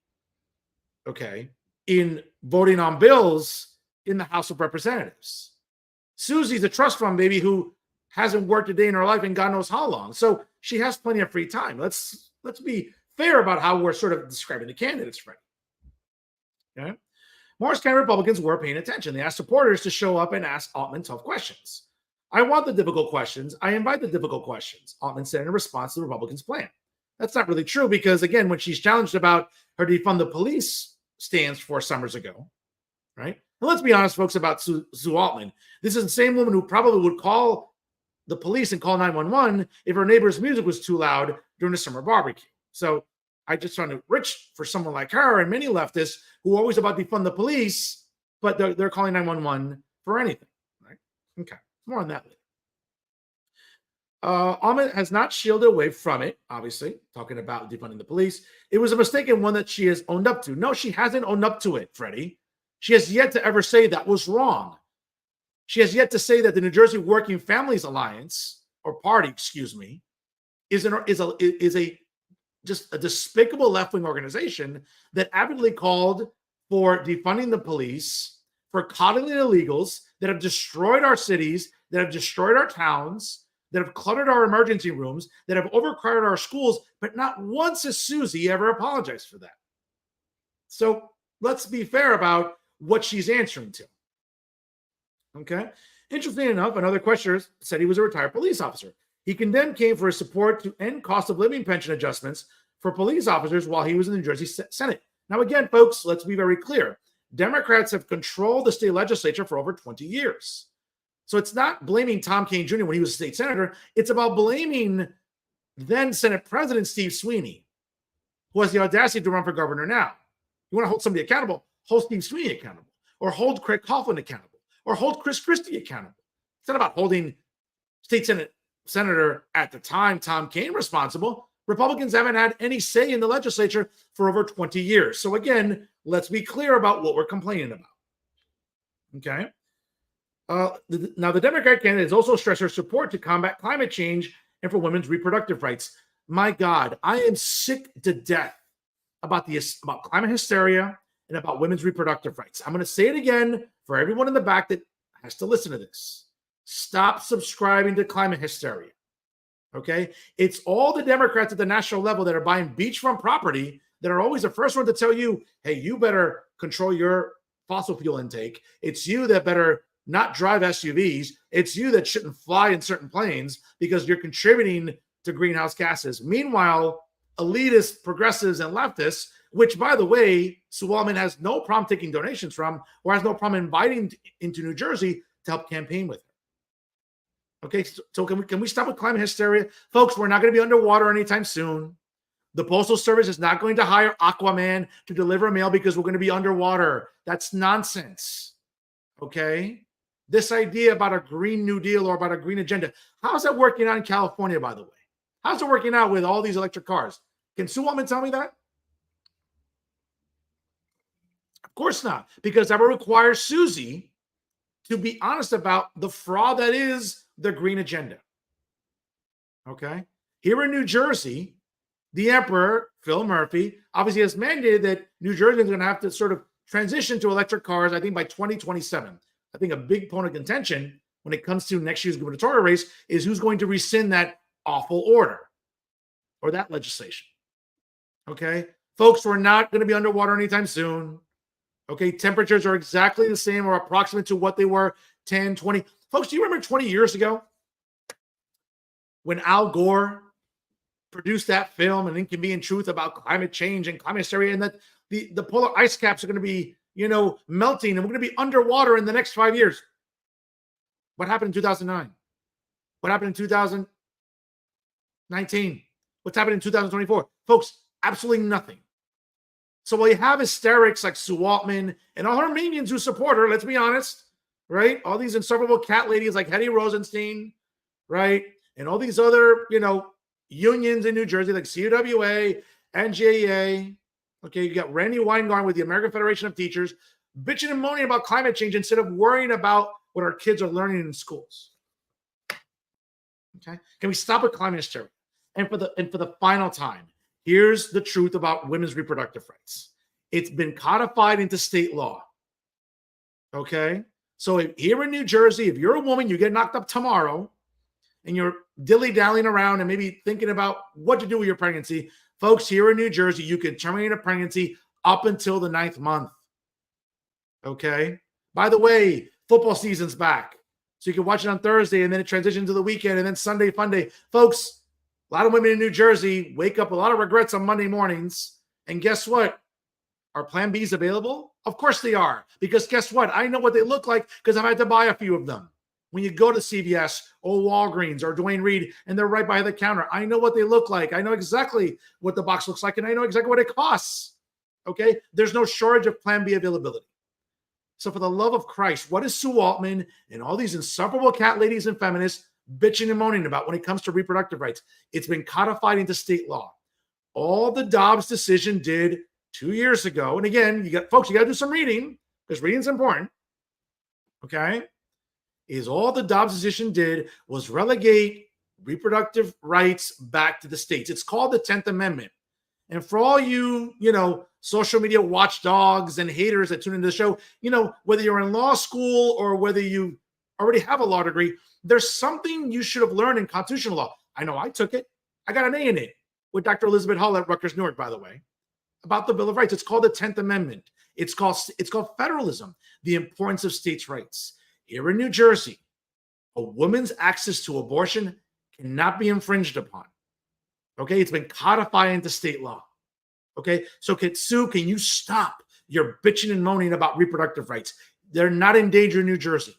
in voting on bills in the House of Representatives. Susie's a trust fund baby who hasn't worked a day in her life in God knows how long. So she has plenty of free time. Let's be fair about how we're sort of describing the candidates, Freddie. Okay? Morris County Republicans were paying attention. They asked supporters to show up and ask Altman tough questions. I want the difficult questions. I invite the difficult questions, Altman said in response to the Republicans' plan. That's not really true because, again, when she's challenged about her defund the police stance 4 summers ago, right? And let's be honest, folks, about Sue Altman. This is the same woman who probably would call the police and call 911 if her neighbor's music was too loud during a summer barbecue. So I just found it rich for someone like her and many leftists who are always about defund the police, but they're calling 911 for anything, right? Okay, more on that later. Altman has not shielded away from it, obviously, talking about defunding the police. It was a mistaken one that she has owned up to. No, she hasn't owned up to it, Freddie. She has yet to ever say that was wrong. She has yet to say that the New Jersey Working Families Alliance, or party, excuse me, is just a despicable left-wing organization that avidly called for defunding the police, for coddling illegals that have destroyed our cities, that have destroyed our towns, that have cluttered our emergency rooms, that have overcrowded our schools, but not once has Susie ever apologized for that. So let's be fair about what she's answering to. Okay. Interesting enough, another questioner said he was a retired police officer. He condemned Kean for his support to end cost of living pension adjustments for police officers while he was in the New Jersey Senate. Now, again, folks, let's be very clear. Democrats have controlled the state legislature for over 20 years. So it's not blaming Tom Kean Jr. when he was a state senator. It's about blaming then Senate President Steve Sweeney, who has the audacity to run for governor now. You want to hold somebody accountable, hold Steve Sweeney accountable, or hold Craig Coughlin accountable, or hold Chris Christie accountable. It's not about holding state Senate Senator at the time, Tom Kean, responsible. Republicans haven't had any say in the legislature for over 20 years. So again, let's be clear about what we're complaining about. Okay. Now, the Democrat candidate has also stressed her support to combat climate change and for women's reproductive rights. My God, I am sick to death about climate hysteria and about women's reproductive rights. I'm going to say it again for everyone in the back that has to listen to this. Stop subscribing to climate hysteria. Okay? It's all the Democrats at the national level that are buying beachfront property that are always the first one to tell you, hey, you better control your fossil fuel intake. It's you that better not drive SUVs. It's you that shouldn't fly in certain planes because you're contributing to greenhouse gases. Meanwhile, elitists, progressives, and leftists, which, by the way, Sue Altman has no problem taking donations from, or has no problem inviting into New Jersey to help campaign with her. Okay, so can we stop with climate hysteria? Folks, we're not going to be underwater anytime soon. The Postal Service is not going to hire Aquaman to deliver mail because we're going to be underwater. That's nonsense. Okay? This idea about a Green New Deal or about a green agenda, how's that working out in California, by the way? How's it working out with all these electric cars? Can Sue Altman tell me that? Of course not, because that would require Susie to be honest about the fraud that is the green agenda. Okay? Here in New Jersey, the emperor, Phil Murphy, obviously has mandated that New Jersey is going to have to sort of transition to electric cars, I think, by 2027. I think a big point of contention when it comes to next year's gubernatorial race is who's going to rescind that awful order or that legislation. Okay? Folks, we're not going to be underwater anytime soon. Okay? Temperatures are exactly the same or approximate to what they were 10, 20. Folks, do you remember 20 years ago when Al Gore produced that film, An Inconvenient Truth, about climate change and climate hysteria, and that the polar ice caps are going to be, melting, and we're going to be underwater in the next 5 years? What happened in 2009? What happened in 2019? What's happening in 2024? Folks, absolutely nothing. So while you have hysterics like Sue Altman and all her minions who support her, let's be honest, right? All these insufferable cat ladies like Hetty Rosenstein, right? And all these other, unions in New Jersey like CUWA, NJEA. Okay, you got Randy Weingarten with the American Federation of Teachers bitching and moaning about climate change instead of worrying about what our kids are learning in schools. Okay, can we stop with climate hysteria? And for the final time, here's the truth about women's reproductive rights. It's been codified into state law. Okay, so here in New Jersey, if you're a woman, you get knocked up tomorrow, and you're dilly-dallying around and maybe thinking about what to do with your pregnancy, folks, here in New Jersey, you can terminate a pregnancy up until the 9th month. Okay? By the way, football season's back. So you can watch it on Thursday, and then it transitions to the weekend, and then Sunday fun day. Folks, a lot of women in New Jersey wake up with a lot of regrets on Monday mornings. And guess what? Are Plan Bs available? Of course they are. Because guess what? I know what they look like because I've had to buy a few of them. When you go to CVS or Walgreens or Duane Reade and they're right by the counter, I know what they look like. I know exactly what the box looks like, and I know exactly what it costs. Okay? There's no shortage of Plan B availability. So for the love of Christ, what is Sue Altman and all these insufferable cat ladies and feminists bitching and moaning about when it comes to reproductive rights? It's been codified into state law. All the Dobbs decision did 2 years ago, and again, you got to do some reading because reading's important. Okay? Is all the Dobbs decision did was relegate reproductive rights back to the states. It's called the 10th Amendment. And for all you, social media watchdogs and haters that tune into the show, whether you're in law school or whether you already have a law degree, there's something you should have learned in constitutional law. I know I took it. I got an A in it with Dr. Elizabeth Hull at Rutgers Newark, by the way, about the Bill of Rights. It's called the 10th Amendment. It's called federalism, the importance of states' rights. Here in New Jersey, a woman's access to abortion cannot be infringed upon. Okay, it's been codified into state law. Okay, so Sue, can you stop your bitching and moaning about reproductive rights? They're not in danger in New Jersey.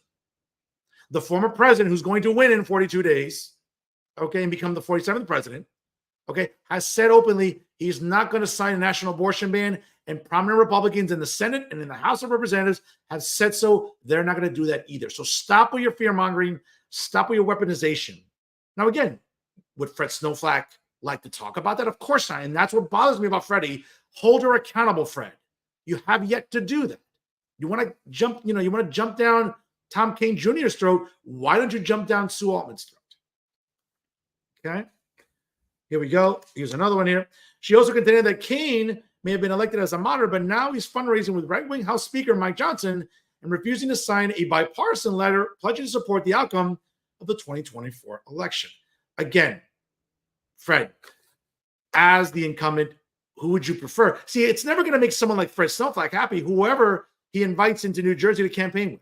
The former president, who's going to win in 42 days, okay, and become the 47th president, okay, has said openly he's not going to sign a national abortion ban, and prominent Republicans in the Senate and in the House of Representatives have said so. They're not going to do that either. So stop with your fear-mongering. Stop with your weaponization. Now, again, would Fred Snowflake like to talk about that? Of course not. And that's what bothers me about Freddie. Hold her accountable, Fred. You have yet to do that. You want to jump, you want to jump down Tom Kane Jr.'s throat. Why don't you jump down Sue Altman's throat? Okay. Here we go. Here's another one here. She also contended that Kane may have been elected as a moderate, but now he's fundraising with right-wing House Speaker Mike Johnson and refusing to sign a bipartisan letter pledging to support the outcome of the 2024 election. Again, Fred, as the incumbent, who would you prefer? See, it's never going to make someone like Fred Snowflake happy, whoever he invites into New Jersey to campaign with.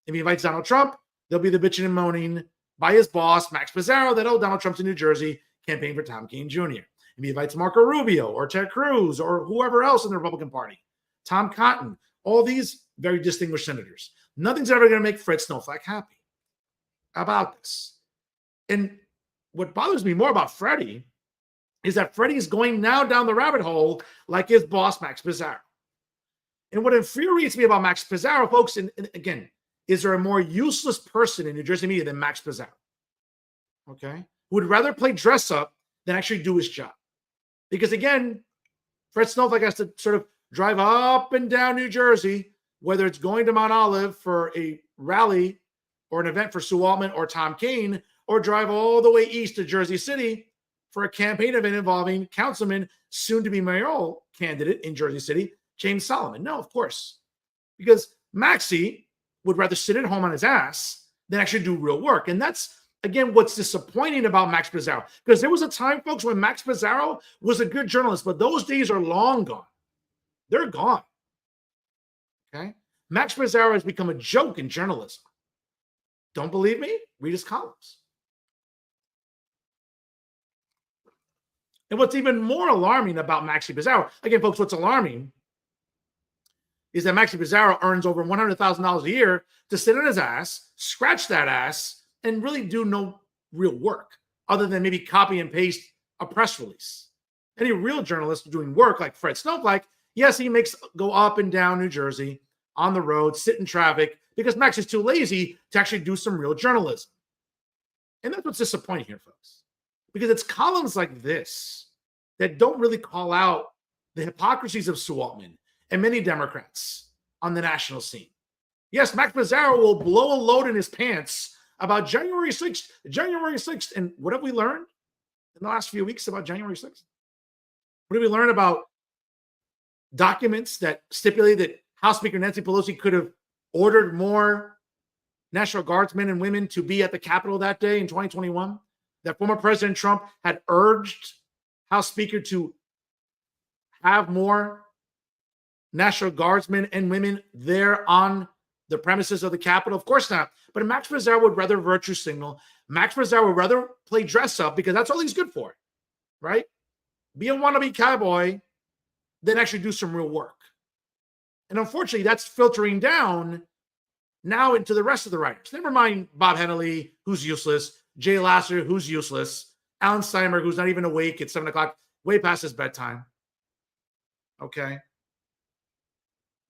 If he invites Donald Trump, there'll be the bitching and moaning by his boss, Max Pizarro, that, oh, Donald Trump's in New Jersey, campaign for Tom Kean Jr. If he invites Marco Rubio or Ted Cruz or whoever else in the Republican Party, Tom Cotton, all these very distinguished senators, nothing's ever going to make Fred Snowflake happy about this. And what bothers me more about Freddie is that Freddie is going now down the rabbit hole like his boss, Max Pizarro. And what infuriates me about Max Pizarro, folks, and again, is there a more useless person in New Jersey media than Max Pizarro? Okay? Who would rather play dress up than actually do his job. Because again, Fred Snowflake has to sort of drive up and down New Jersey, whether it's going to Mount Olive for a rally or an event for Sue Altman or Tom Kean, or drive all the way east to Jersey City for a campaign event involving councilman, soon-to-be mayoral candidate in Jersey City, James Solomon. No, of course. Because Maxie would rather sit at home on his ass than actually do real work. And that's, again, what's disappointing about Max Pizarro. Because there was a time, folks, when Max Pizarro was a good journalist, but those days are long gone. They're gone. Okay? Max Pizarro has become a joke in journalism. Don't believe me? Read his columns. And what's even more alarming about Maxi Pizarro, again, folks, what's alarming is that Maxi Pizarro earns over $100,000 a year to sit on his ass, scratch that ass, and really do no real work other than maybe copy and paste a press release. Any real journalist doing work like Fred Snowflake, yes, he makes go up and down New Jersey on the road, sit in traffic, because Max is too lazy to actually do some real journalism. And that's what's disappointing here, folks. Because it's columns like this that don't really call out the hypocrisies of Sue Altman and many Democrats on the national scene. Yes, Max Pizarro will blow a load in his pants about January 6th. And what have we learned in the last few weeks about January 6th? What did we learn about documents that stipulate that House Speaker Nancy Pelosi could have ordered more National Guardsmen and women to be at the Capitol that day in 2021? That former President Trump had urged House Speaker to have more National Guardsmen and women there on the premises of the Capitol? Of course not. But Max Pizarro would rather virtue signal. Max Pizarro would rather play dress up because that's all he's good for, right? Be a wannabe cowboy than actually do some real work. And unfortunately, that's filtering down now into the rest of the writers. Never mind Bob Hennelly, who's useless. Jay Lasser, who's useless. Alan Steinberg, who's not even awake at 7 o'clock, way past his bedtime. Okay.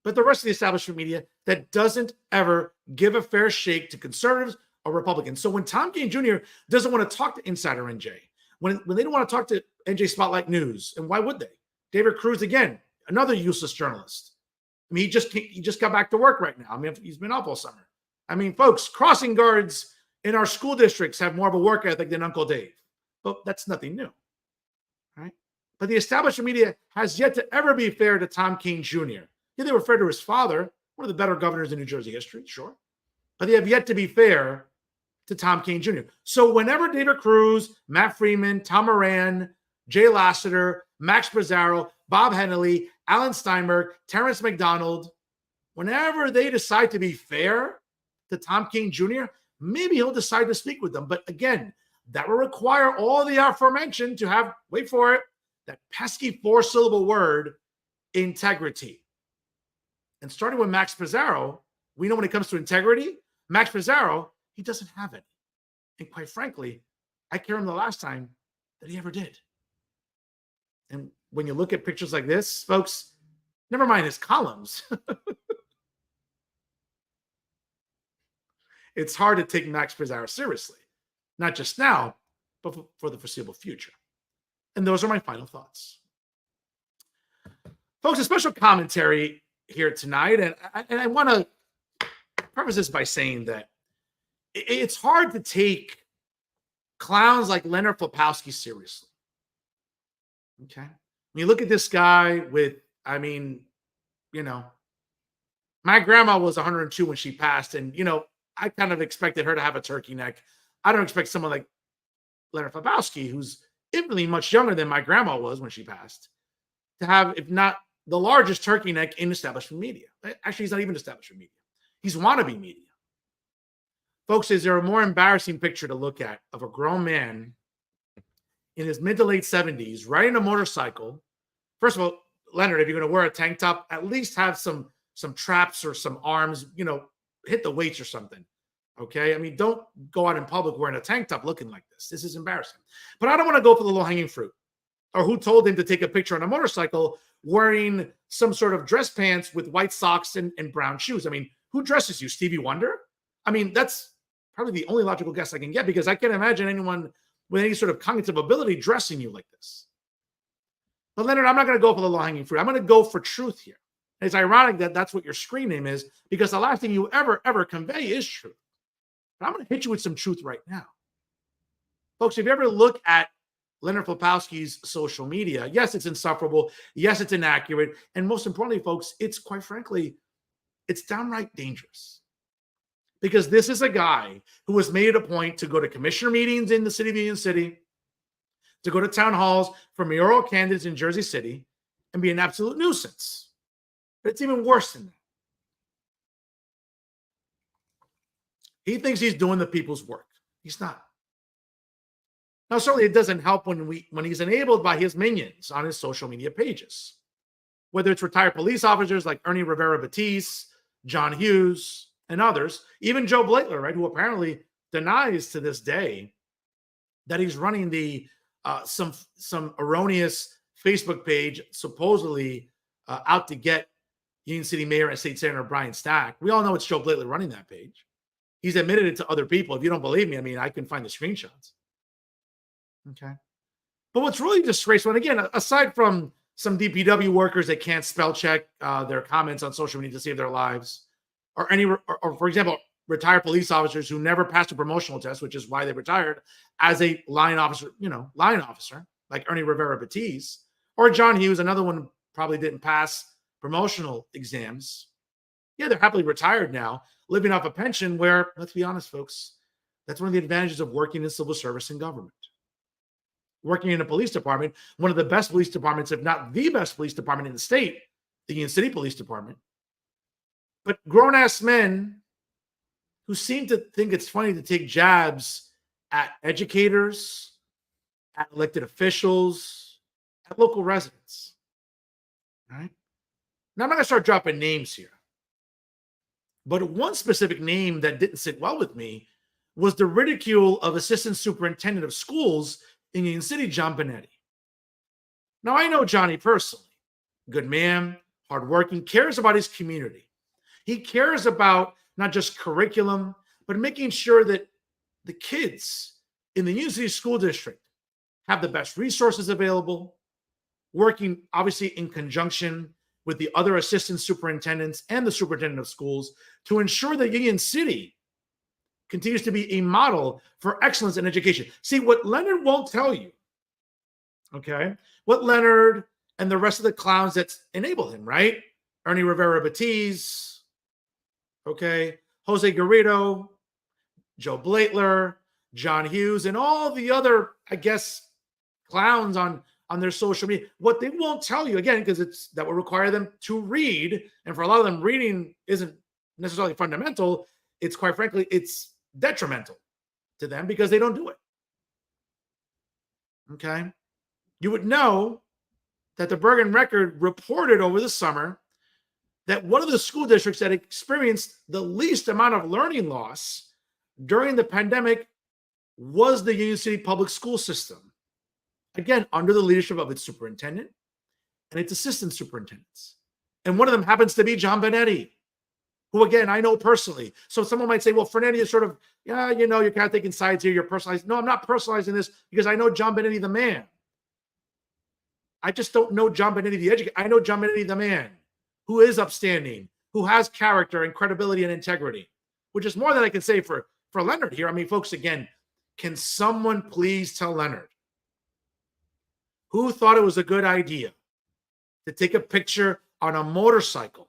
But the rest of the establishment media that doesn't ever give a fair shake to conservatives or Republicans. So when Tom Kean Jr. doesn't want to talk to Insider NJ, when they don't want to talk to NJ Spotlight News, and why would they? David Cruz, again, another useless journalist. I mean, he just got back to work right now. I mean, he's been off all summer. I mean, folks, crossing guards in our school districts have more of a work ethic than Uncle Dave. But that's nothing new, right? But the establishment media has yet to ever be fair to Tom Kean Jr. Yeah, they were fair to his father, one of the better governors in New Jersey history, sure. But they have yet to be fair to Tom Kean Jr. So whenever David Cruz, Matt Freeman, Tom Moran, Jay Lassiter, Max Pizarro, Bob Hennelly, Alan Steinberg, Terrence McDonald, whenever they decide to be fair to Tom Kean Jr., maybe he'll decide to speak with them. But again, that will require all the aforementioned to have, wait for it, that pesky 4-syllable word, integrity. And starting with Max Pizarro, we know when it comes to integrity, Max Pizarro, he doesn't have any. And quite frankly, I care him the last time that he ever did. And when you look at pictures like this, folks, never mind his columns. It's hard to take Max Pizarro seriously, not just now, but for the foreseeable future. And those are my final thoughts. Folks, a special commentary here tonight, and I want to preface this by saying that it's hard to take clowns like Leonard Flopowski seriously. Okay. When you look at this guy with, I mean, you know, my grandma was 102 when she passed, and I kind of expected her to have a turkey neck. I don't expect someone like Leonard Fabowski, who's infinitely much younger than my grandma was when she passed, to have, if not the largest turkey neck in establishment media. Actually, he's not even establishment media. He's wannabe media. Folks, is there a more embarrassing picture to look at of a grown man in his mid to late 70s riding a motorcycle? First of all, Leonard, if you're going to wear a tank top, at least have some traps or some arms, hit the weights or something. Okay. I mean, don't go out in public wearing a tank top looking like this. This is embarrassing. But I don't want to go for the low hanging fruit, or who told him to take a picture on a motorcycle wearing some sort of dress pants with white socks and brown shoes. I mean, who dresses you? Stevie Wonder? I mean, that's probably the only logical guess I can get, because I can't imagine anyone with any sort of cognitive ability dressing you like this. But Leonard, I'm not going to go for the low hanging fruit. I'm going to go for truth here. And it's ironic that that's what your screen name is, because the last thing you ever convey is truth. But I'm going to hit you with some truth right now. Folks, if you ever look at Leonard Flopowski's social media, yes, it's insufferable. Yes, it's inaccurate. And most importantly, folks, it's quite frankly, it's downright dangerous. Because this is a guy who has made it a point to go to commissioner meetings in the city of Union City, to go to town halls for mayoral candidates in Jersey City, and be an absolute nuisance. But it's even worse than that. He thinks he's doing the people's work. He's not. Now, certainly it doesn't help when he's enabled by his minions on his social media pages, whether it's retired police officers like Ernie Rivera-Batiste, John Hughes, and others, even Joe Blaitler, right, who apparently denies to this day that he's running the some erroneous Facebook page supposedly out to get Union City Mayor and State Senator Brian Stack. We all know it's Joe Blaitler running that page. He's admitted it to other people. If you don't believe me, I mean, I can find the screenshots. Okay. But what's really disgraceful, and again, aside from some DPW workers that can't spell check their comments on social media to save their lives, or for example, retired police officers who never passed a promotional test, which is why they retired as a line officer, like Ernie Rivera-Batiste, or John Hughes, another one who probably didn't pass promotional exams. Yeah, they're happily retired now, living off a pension where, let's be honest, folks, that's one of the advantages of working in civil service and government. Working in a police department, one of the best police departments, if not the best police department in the state, the Union City Police Department. But grown-ass men who seem to think it's funny to take jabs at educators, at elected officials, at local residents. All right? Now, I'm not going to start dropping names here. But one specific name that didn't sit well with me was the ridicule of Assistant Superintendent of Schools in Union City, John Benetti. Now, I know Johnny personally. Good man, hardworking, cares about his community. He cares about not just curriculum, but making sure that the kids in the Union City School District have the best resources available, working obviously in conjunction with the other assistant superintendents and the superintendent of schools to ensure that Union City continues to be a model for excellence in education. See, what Leonard won't tell you, okay, what Leonard and the rest of the clowns that enable him, right? Ernie Rivera-Batiste, okay, Jose Garrido, Joe Blaitler, John Hughes, and all the other, I guess, clowns on their social media. What they won't tell you, again, because that will require them to read, and for a lot of them, reading isn't necessarily fundamental. It's quite frankly, it's detrimental to them because they don't do it. Okay? You would know that the Bergen Record reported over the summer that one of the school districts that experienced the least amount of learning loss during the pandemic was the Union City Public School System. Again, under the leadership of its superintendent and its assistant superintendents. And one of them happens to be John Benetti, who, again, I know personally. So someone might say, well, Fernando is sort of, yeah, you're kind of taking sides here. You're personalizing. No, I'm not personalizing this because I know John Benetti, the man. I just don't know John Benetti, the educator. I know John Benetti, the man, who is upstanding, who has character and credibility and integrity, which is more than I can say for Leonard here. I mean, folks, again, can someone please tell Leonard Who thought it was a good idea to take a picture on a motorcycle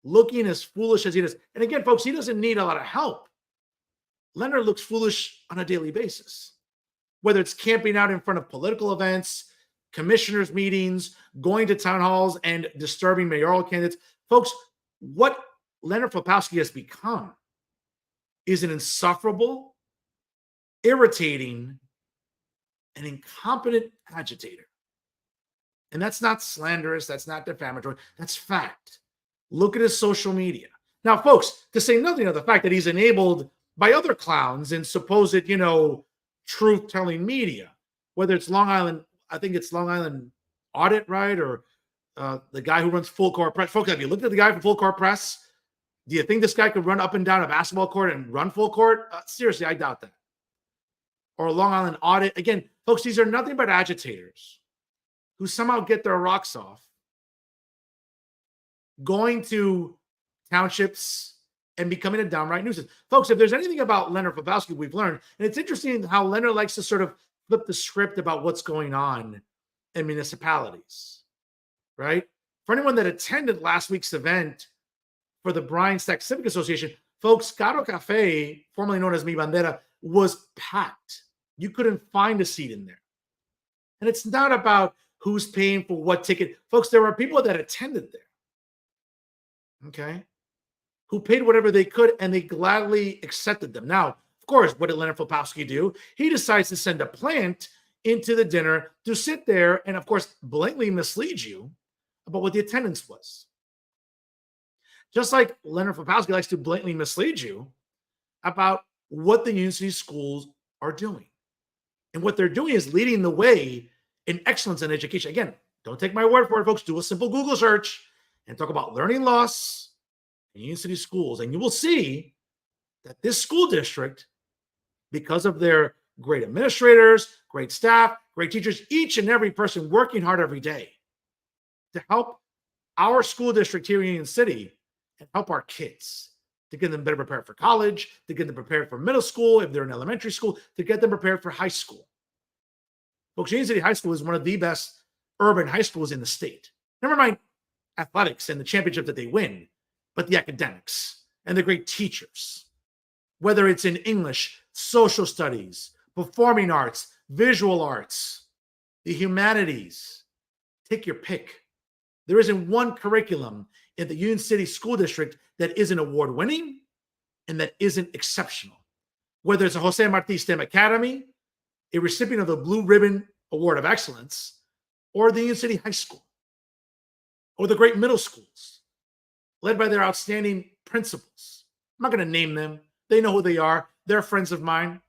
looking as foolish as he does? And again, folks, he doesn't need a lot of help. Leonard looks foolish on a daily basis, whether it's camping out in front of political events, commissioners' meetings, going to town halls, and disturbing mayoral candidates. Folks, what Leonard Flopowski has become is an insufferable, irritating, and incompetent agitator. And that's not slanderous. That's not defamatory. That's fact. Look at his social media. Now, folks, to say nothing of the fact that he's enabled by other clowns in supposed, truth-telling media, whether it's Long Island, I think it's Long Island Audit, right? Or the guy who runs Full Court Press. Folks, have you looked at the guy from Full Court Press? Do you think this guy could run up and down a basketball court and run full court? Seriously, I doubt that. Or Long Island Audit. Again, folks, these are nothing but agitators who somehow get their rocks off going to townships and becoming a downright nuisance. Folks, if there's anything about Leonard Flopowski we've learned, and it's interesting how Leonard likes to sort of flip the script about what's going on in municipalities, right? For anyone that attended last week's event for the Bryan Stack Civic Association, folks, Caro Cafe, formerly known as Mi Bandera, was packed. You couldn't find a seat in there. And it's not about who's paying for what ticket. Folks, there were people that attended there, okay, who paid whatever they could, and they gladly accepted them. Now, of course, what did Leonard Flopowski do? He decides to send a plant into the dinner to sit there and, of course, blatantly mislead you about what the attendance was. Just like Leonard Flopowski likes to blatantly mislead you about what the Union City schools are doing. And what they're doing is leading the way in excellence in education. Again, don't take my word for it, folks. Do a simple Google search and talk about learning loss in Union City schools. And you will see that this school district, because of their great administrators, great staff, great teachers, each and every person working hard every day to help our school district here in Union City and help our kids, to get them better prepared for college, to get them prepared for middle school, if they're in elementary school, to get them prepared for high school. Folks, Union City High School is one of the best urban high schools in the state. Never mind athletics and the championship that they win, but the academics and the great teachers, whether it's in English, social studies, performing arts, visual arts, the humanities, take your pick. There isn't one curriculum in the Union City School District that isn't award-winning and that isn't exceptional. Whether it's a Jose Marti STEM Academy, a recipient of the Blue Ribbon Award of Excellence, or the Union City High School, or the great middle schools, led by their outstanding principals. I'm not going to name them. They know who they are. They're friends of mine.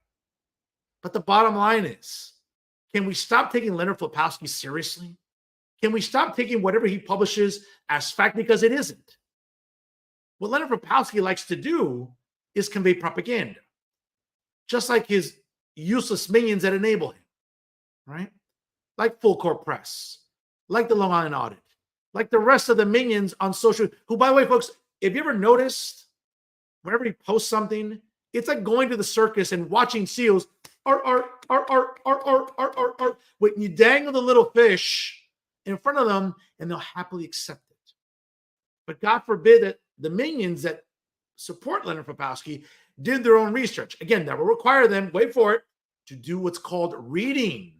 But the bottom line is, can we stop taking Leonard Flopowski seriously? Can we stop taking whatever he publishes as fact, because it isn't? What Leonard Flopowski likes to do is convey propaganda, just like his useless minions that enable him, right? Like Full Court Press, like the Long Island Audit, like the rest of the minions on social, who, by the way, folks, if you ever noticed, whenever he posts something, it's like going to the circus and watching seals, when you dangle the little fish in front of them, and they'll happily accept it. But God forbid that the minions that support Leonard Flopowski did their own research. Again, that will require them, wait for it, to do what's called reading.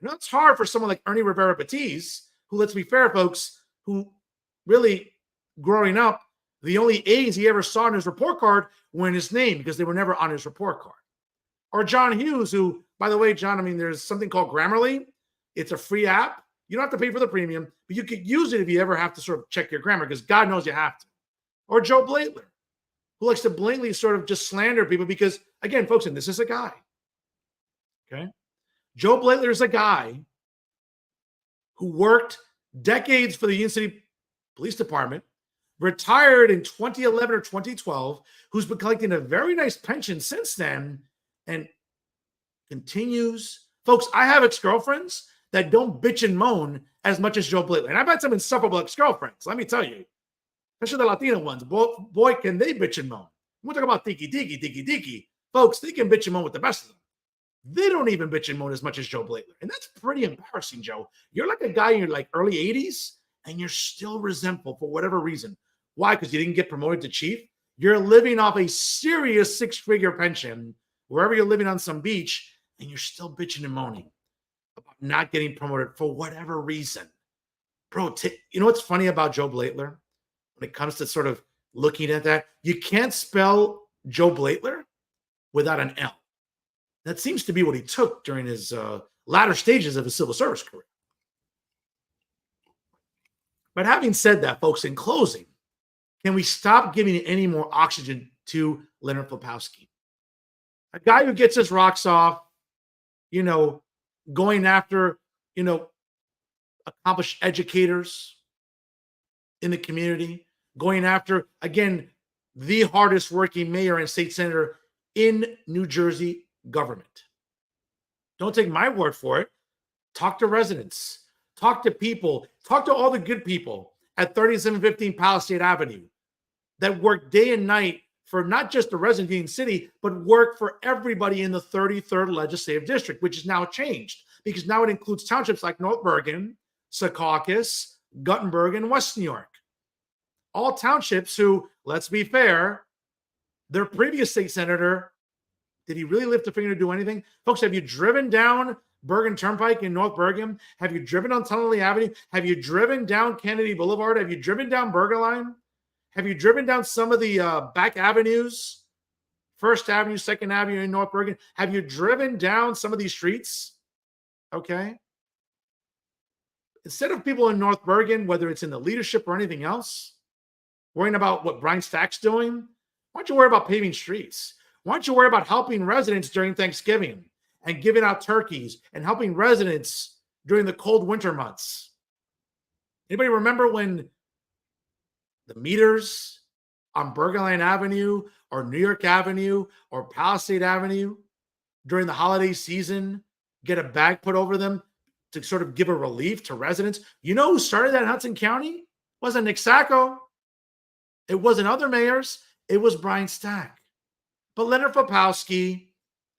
I know it's hard for someone like Ernie Rivera Batiz, who, let's be fair, folks, who really, growing up, the only A's he ever saw on his report card were in his name, because they were never on his report card. Or John Hughes, who, by the way, John, I mean, there's something called Grammarly. It's a free app. You don't have to pay for the premium, but you could use it if you ever have to sort of check your grammar, because God knows you have to. Or Joe Blaitler, who likes to blatantly sort of just slander people because, again, folks, and this is a guy, okay? Joe Blaitler is a guy who worked decades for the Union City Police Department, retired in 2011 or 2012, who's been collecting a very nice pension since then, and continues. Folks, I have ex-girlfriends that don't bitch and moan as much as Joe Blaitler. And I've had some insufferable ex-girlfriends, let me tell you. Especially the Latino ones. Boy, can they bitch and moan. We're talking about tiki. Folks, they can bitch and moan with the best of them. They don't even bitch and moan as much as Joe Blaitler. And that's pretty embarrassing, Joe. You're like a guy in your like early 80s and you're still resentful for whatever reason. Why? Because you didn't get promoted to chief? You're living off a serious six-figure pension wherever you're living on some beach, and you're still bitching and moaning about not getting promoted for whatever reason. Bro, you know what's funny about Joe Blaitler? When it comes to sort of looking at that, you can't spell Joe Blaitler without an L. That seems to be what he took during his latter stages of his civil service career. But having said that, folks, in closing, can we stop giving any more oxygen to Leonard Flapowski? A guy who gets his rocks off, going after, accomplished educators in the community, going after, again, the hardest working mayor and state senator in New Jersey government. Don't take my word for it. Talk to residents, talk to people, talk to all the good people at 3715 Palisade Avenue that work day and night for not just the resident of Union City, but work for everybody in the 33rd Legislative District, which is now changed because now it includes townships like North Bergen, Secaucus, Guttenberg, and West New York. All townships who, let's be fair, their previous state senator, did he really lift a finger to do anything? Folks, have you driven down Bergen Turnpike in North Bergen? Have you driven on Tunnelly Avenue? Have you driven down Kennedy Boulevard? Have you driven down Bergerline? Have you driven down some of the back avenues? First Avenue, Second Avenue in North Bergen? Have you driven down some of these streets? Okay. Instead of people in North Bergen, whether it's in the leadership or anything else, worrying about what Brian Stack's doing, why don't you worry about paving streets? Why don't you worry about helping residents during Thanksgiving and giving out turkeys and helping residents during the cold winter months? Anybody remember when the meters on Bergerline Avenue or New York Avenue or Palisade Avenue during the holiday season get a bag put over them to sort of give a relief to residents? You know who started that in Hudson County? It wasn't Nick Sacco. It wasn't other mayors. It was Brian Stack. But Leonard Flapowski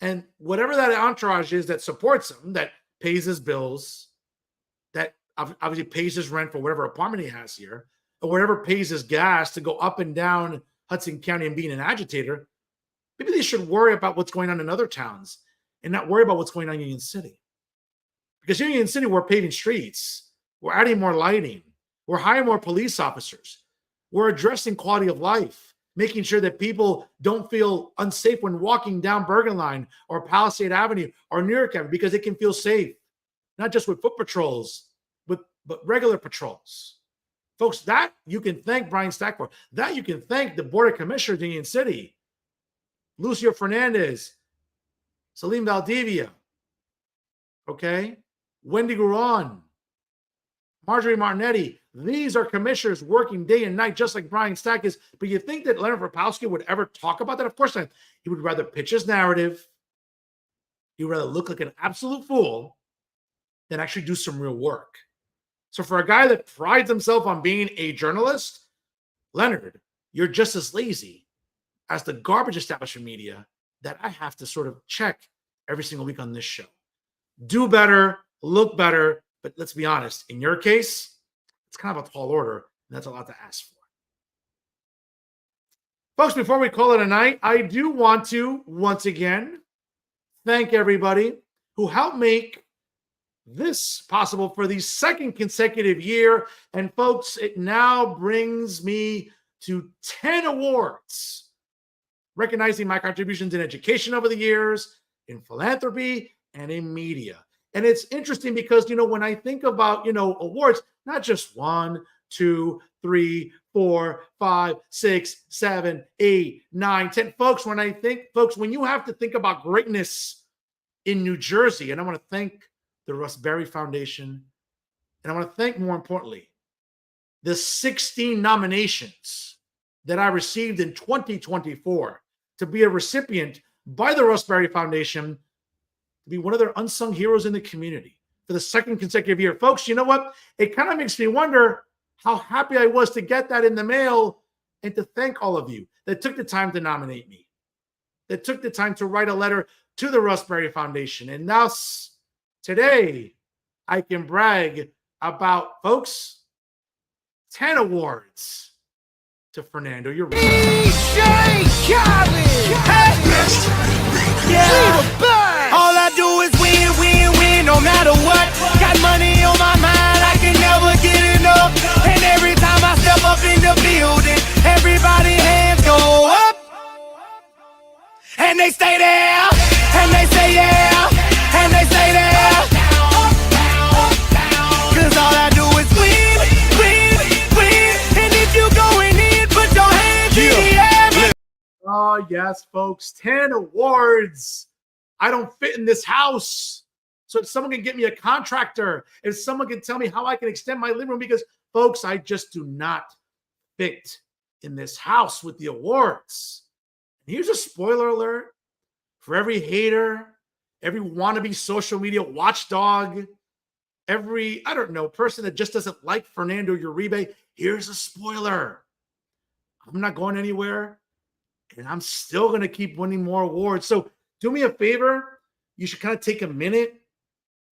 and whatever that entourage is that supports him, that pays his bills, that obviously pays his rent for whatever apartment he has here, or whatever pays his gas to go up and down Hudson County and being an agitator, maybe they should worry about what's going on in other towns and not worry about what's going on in Union City. Because in Union City, we're paving streets, we're adding more lighting, we're hiring more police officers, we're addressing quality of life, making sure that people don't feel unsafe when walking down Bergen Line or Palisade Avenue or New York Avenue, because they can feel safe, not just with foot patrols, but regular patrols. Folks, that you can thank Brian Stack for. That you can thank the Board of Commissioners in Union City, Lucio Fernandez, Salim Valdivia, okay, Wendy Guron, Marjorie Martinetti. These are commissioners working day and night, just like Brian Stack is. But you think that Leonard Flapowski would ever talk about that? Of course not. He would rather pitch his narrative. He would rather look like an absolute fool than actually do some real work. So for a guy that prides himself on being a journalist, Leonard, you're just as lazy as the garbage establishment media that I have to sort of check every single week on this show. Do better, look better, but let's be honest, in your case, it's kind of a tall order, and that's a lot to ask for. Folks, before we call it a night, I do want to, once again, thank everybody who helped make this possible for the second consecutive year. And folks, it now brings me to 10 awards, recognizing my contributions in education over the years, in philanthropy, and in media. And it's interesting because, when I think about, awards, not just 1, 2, 3, 4, 5, 6, 7, 8, 9, 10. Folks, when you have to think about greatness in New Jersey, and I want to thank the Russ Berry Foundation, and I want to thank, more importantly, the 16 nominations that I received in 2024 to be a recipient by the Russ Berry Foundation, to be one of their unsung heroes in the community for the second consecutive year. Folks, you know what? It kind of makes me wonder how happy I was to get that in the mail and to thank all of you that took the time to nominate me, that took the time to write a letter to the Raspberry Foundation. And thus, today, I can brag about, folks, 10 awards to Fernando Uribe. All I do is win, win, win, no matter what. Got money on my mind, I can never get enough. And every time I step up in the building, everybody hands go up. And they stay there, and they say yeah, and they say there. Cause all I do is win, win, win. And if you going in, put your hands in the air. Oh, yes, folks, 10 awards. I don't fit in this house. So if someone can get me a contractor, if someone can tell me how I can extend my living room, because, folks, I just do not fit in this house with the awards. And here's a spoiler alert for every hater, every wannabe social media watchdog, every, I don't know, person that just doesn't like Fernando Uribe. Here's a spoiler. I'm not going anywhere, and I'm still going to keep winning more awards. So do me a favor. You should kind of take a minute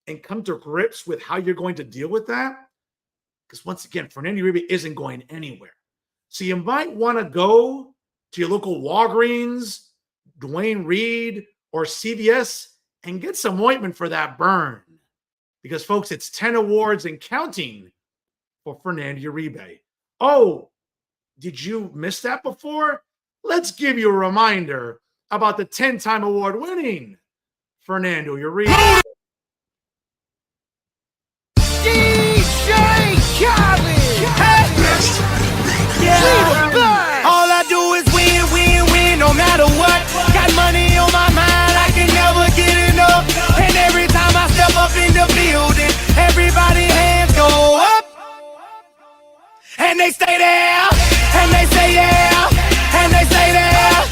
and come to grips with how you're going to deal with that. Because once again, Fernando Uribe isn't going anywhere. So you might want to go to your local Walgreens, Dwayne Reed, or CVS and get some ointment for that burn. Because, folks, it's 10 awards and counting for Fernando Uribe. Oh, did you miss that before? Let's give you a reminder about the 10-time award-winning Fernando Uribe. All I do is win, win, win, no matter what. Got money on my mind, I can never get enough. And every time I step up in the building, everybody hands go up. And they stay there, and they say yeah, and they say there.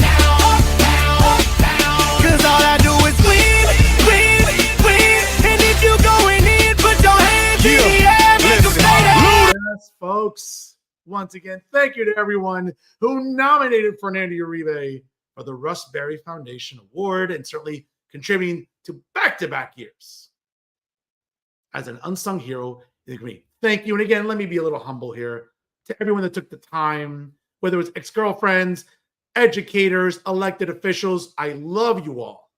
Cause all I do is win, win, win. And if you going in, put your hands in the air, make them stay there. Yes, folks. Once again, thank you to everyone who nominated Fernando Uribe for the Raspberry Foundation Award and certainly contributing to back-to-back years as an unsung hero in the community. Thank you. And again, let me be a little humble here to everyone that took the time, whether it was ex-girlfriends, educators, elected officials. I love you all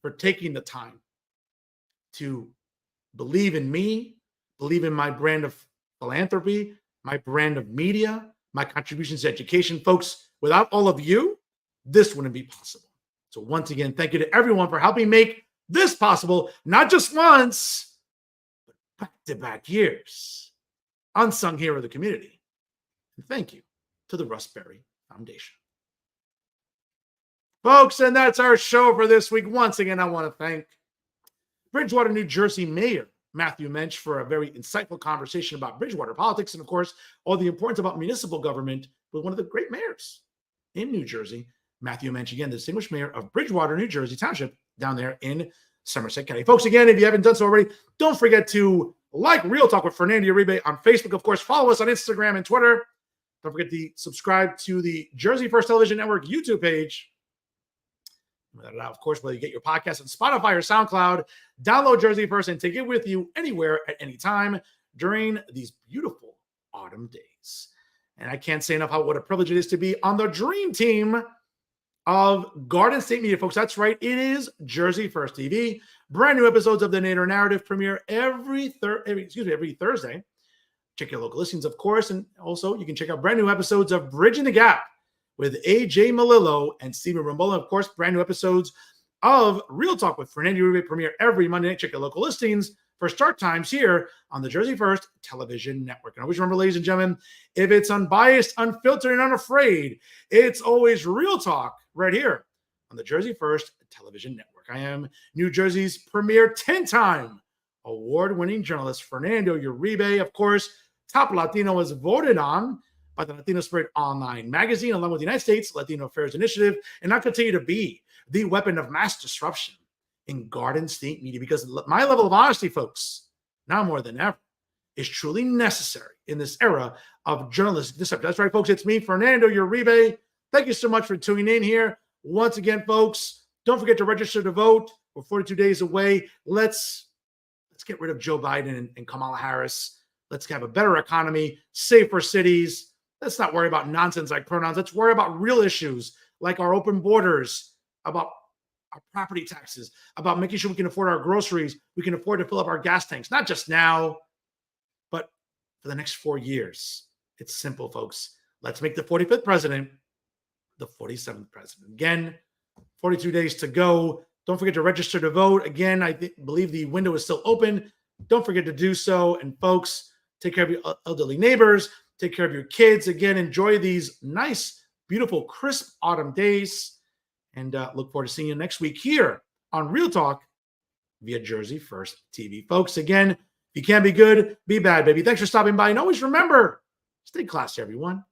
for taking the time to believe in me, believe in my brand of philanthropy, my brand of media, my contributions to education. Folks, without all of you, this wouldn't be possible. So once again, thank you to everyone for helping make this possible, not just once, but back-to-back years. Unsung hero of the community. And thank you to the Raspberry Foundation. Folks, and that's our show for this week. Once again, I want to thank Bridgewater, New Jersey Mayor Matthew Moench for a very insightful conversation about Bridgewater politics and, of course, all the importance about municipal government with one of the great mayors in New Jersey, Matthew Moench, again, the distinguished mayor of Bridgewater, New Jersey Township, down there in Somerset County. Folks, again, if you haven't done so already, don't forget to like Real Talk with Fernando Uribe on Facebook. Of course, follow us on Instagram and Twitter. Don't forget to subscribe to the Jersey First Television Network YouTube page. Of course, whether you get your podcast on Spotify or SoundCloud, download Jersey First and take it with you anywhere at any time during these beautiful autumn days. And I can't say enough what a privilege it is to be on the dream team of Garden State Media, folks. That's right. It is Jersey First TV. Brand new episodes of the Nader Narrative premiere every Thursday. Check your local listings, of course. And also, you can check out brand new episodes of Bridging the Gap with AJ Malillo and Stephen Rambola. Of course, brand new episodes of Real Talk with Fernando Uribe premiere every Monday night. Check your local listings for start times here on the Jersey First Television Network. And always remember, ladies and gentlemen, if it's unbiased, unfiltered, and unafraid, it's always Real Talk right here on the Jersey First Television Network. I am New Jersey's premier 10-time award-winning journalist, Fernando Uribe. Of course, top Latino was voted on by the Latino Spirit Online magazine, along with the United States Latino Affairs Initiative, and I continue to be the weapon of mass disruption in Garden State Media, because my level of honesty, folks, now more than ever, is truly necessary in this era of journalistic deception. That's right, folks. It's me, Fernando Uribe. Thank you so much for tuning in here. Once again, folks, Don't forget to register to vote. We're 42 days away. Let's get rid of Joe Biden and Kamala Harris. Let's have a better economy, safer cities. Let's not worry about nonsense like pronouns. Let's worry about real issues like our open borders, about our property taxes, about making sure we can afford our groceries, we can afford to fill up our gas tanks, not just now, but for the next 4 years. It's simple, folks. Let's make the 45th president the 47th president. Again, 42 days to go. Don't forget to register to vote. Again, I believe the window is still open. Don't forget to do so. And folks, take care of your elderly neighbors. Take care of your kids. Again, enjoy these nice, beautiful, crisp autumn days. And look forward to seeing you next week here on Real Talk via Jersey First TV. Folks, again, if you can't be good, be bad, baby. Thanks for stopping by. And always remember, stay classy, everyone.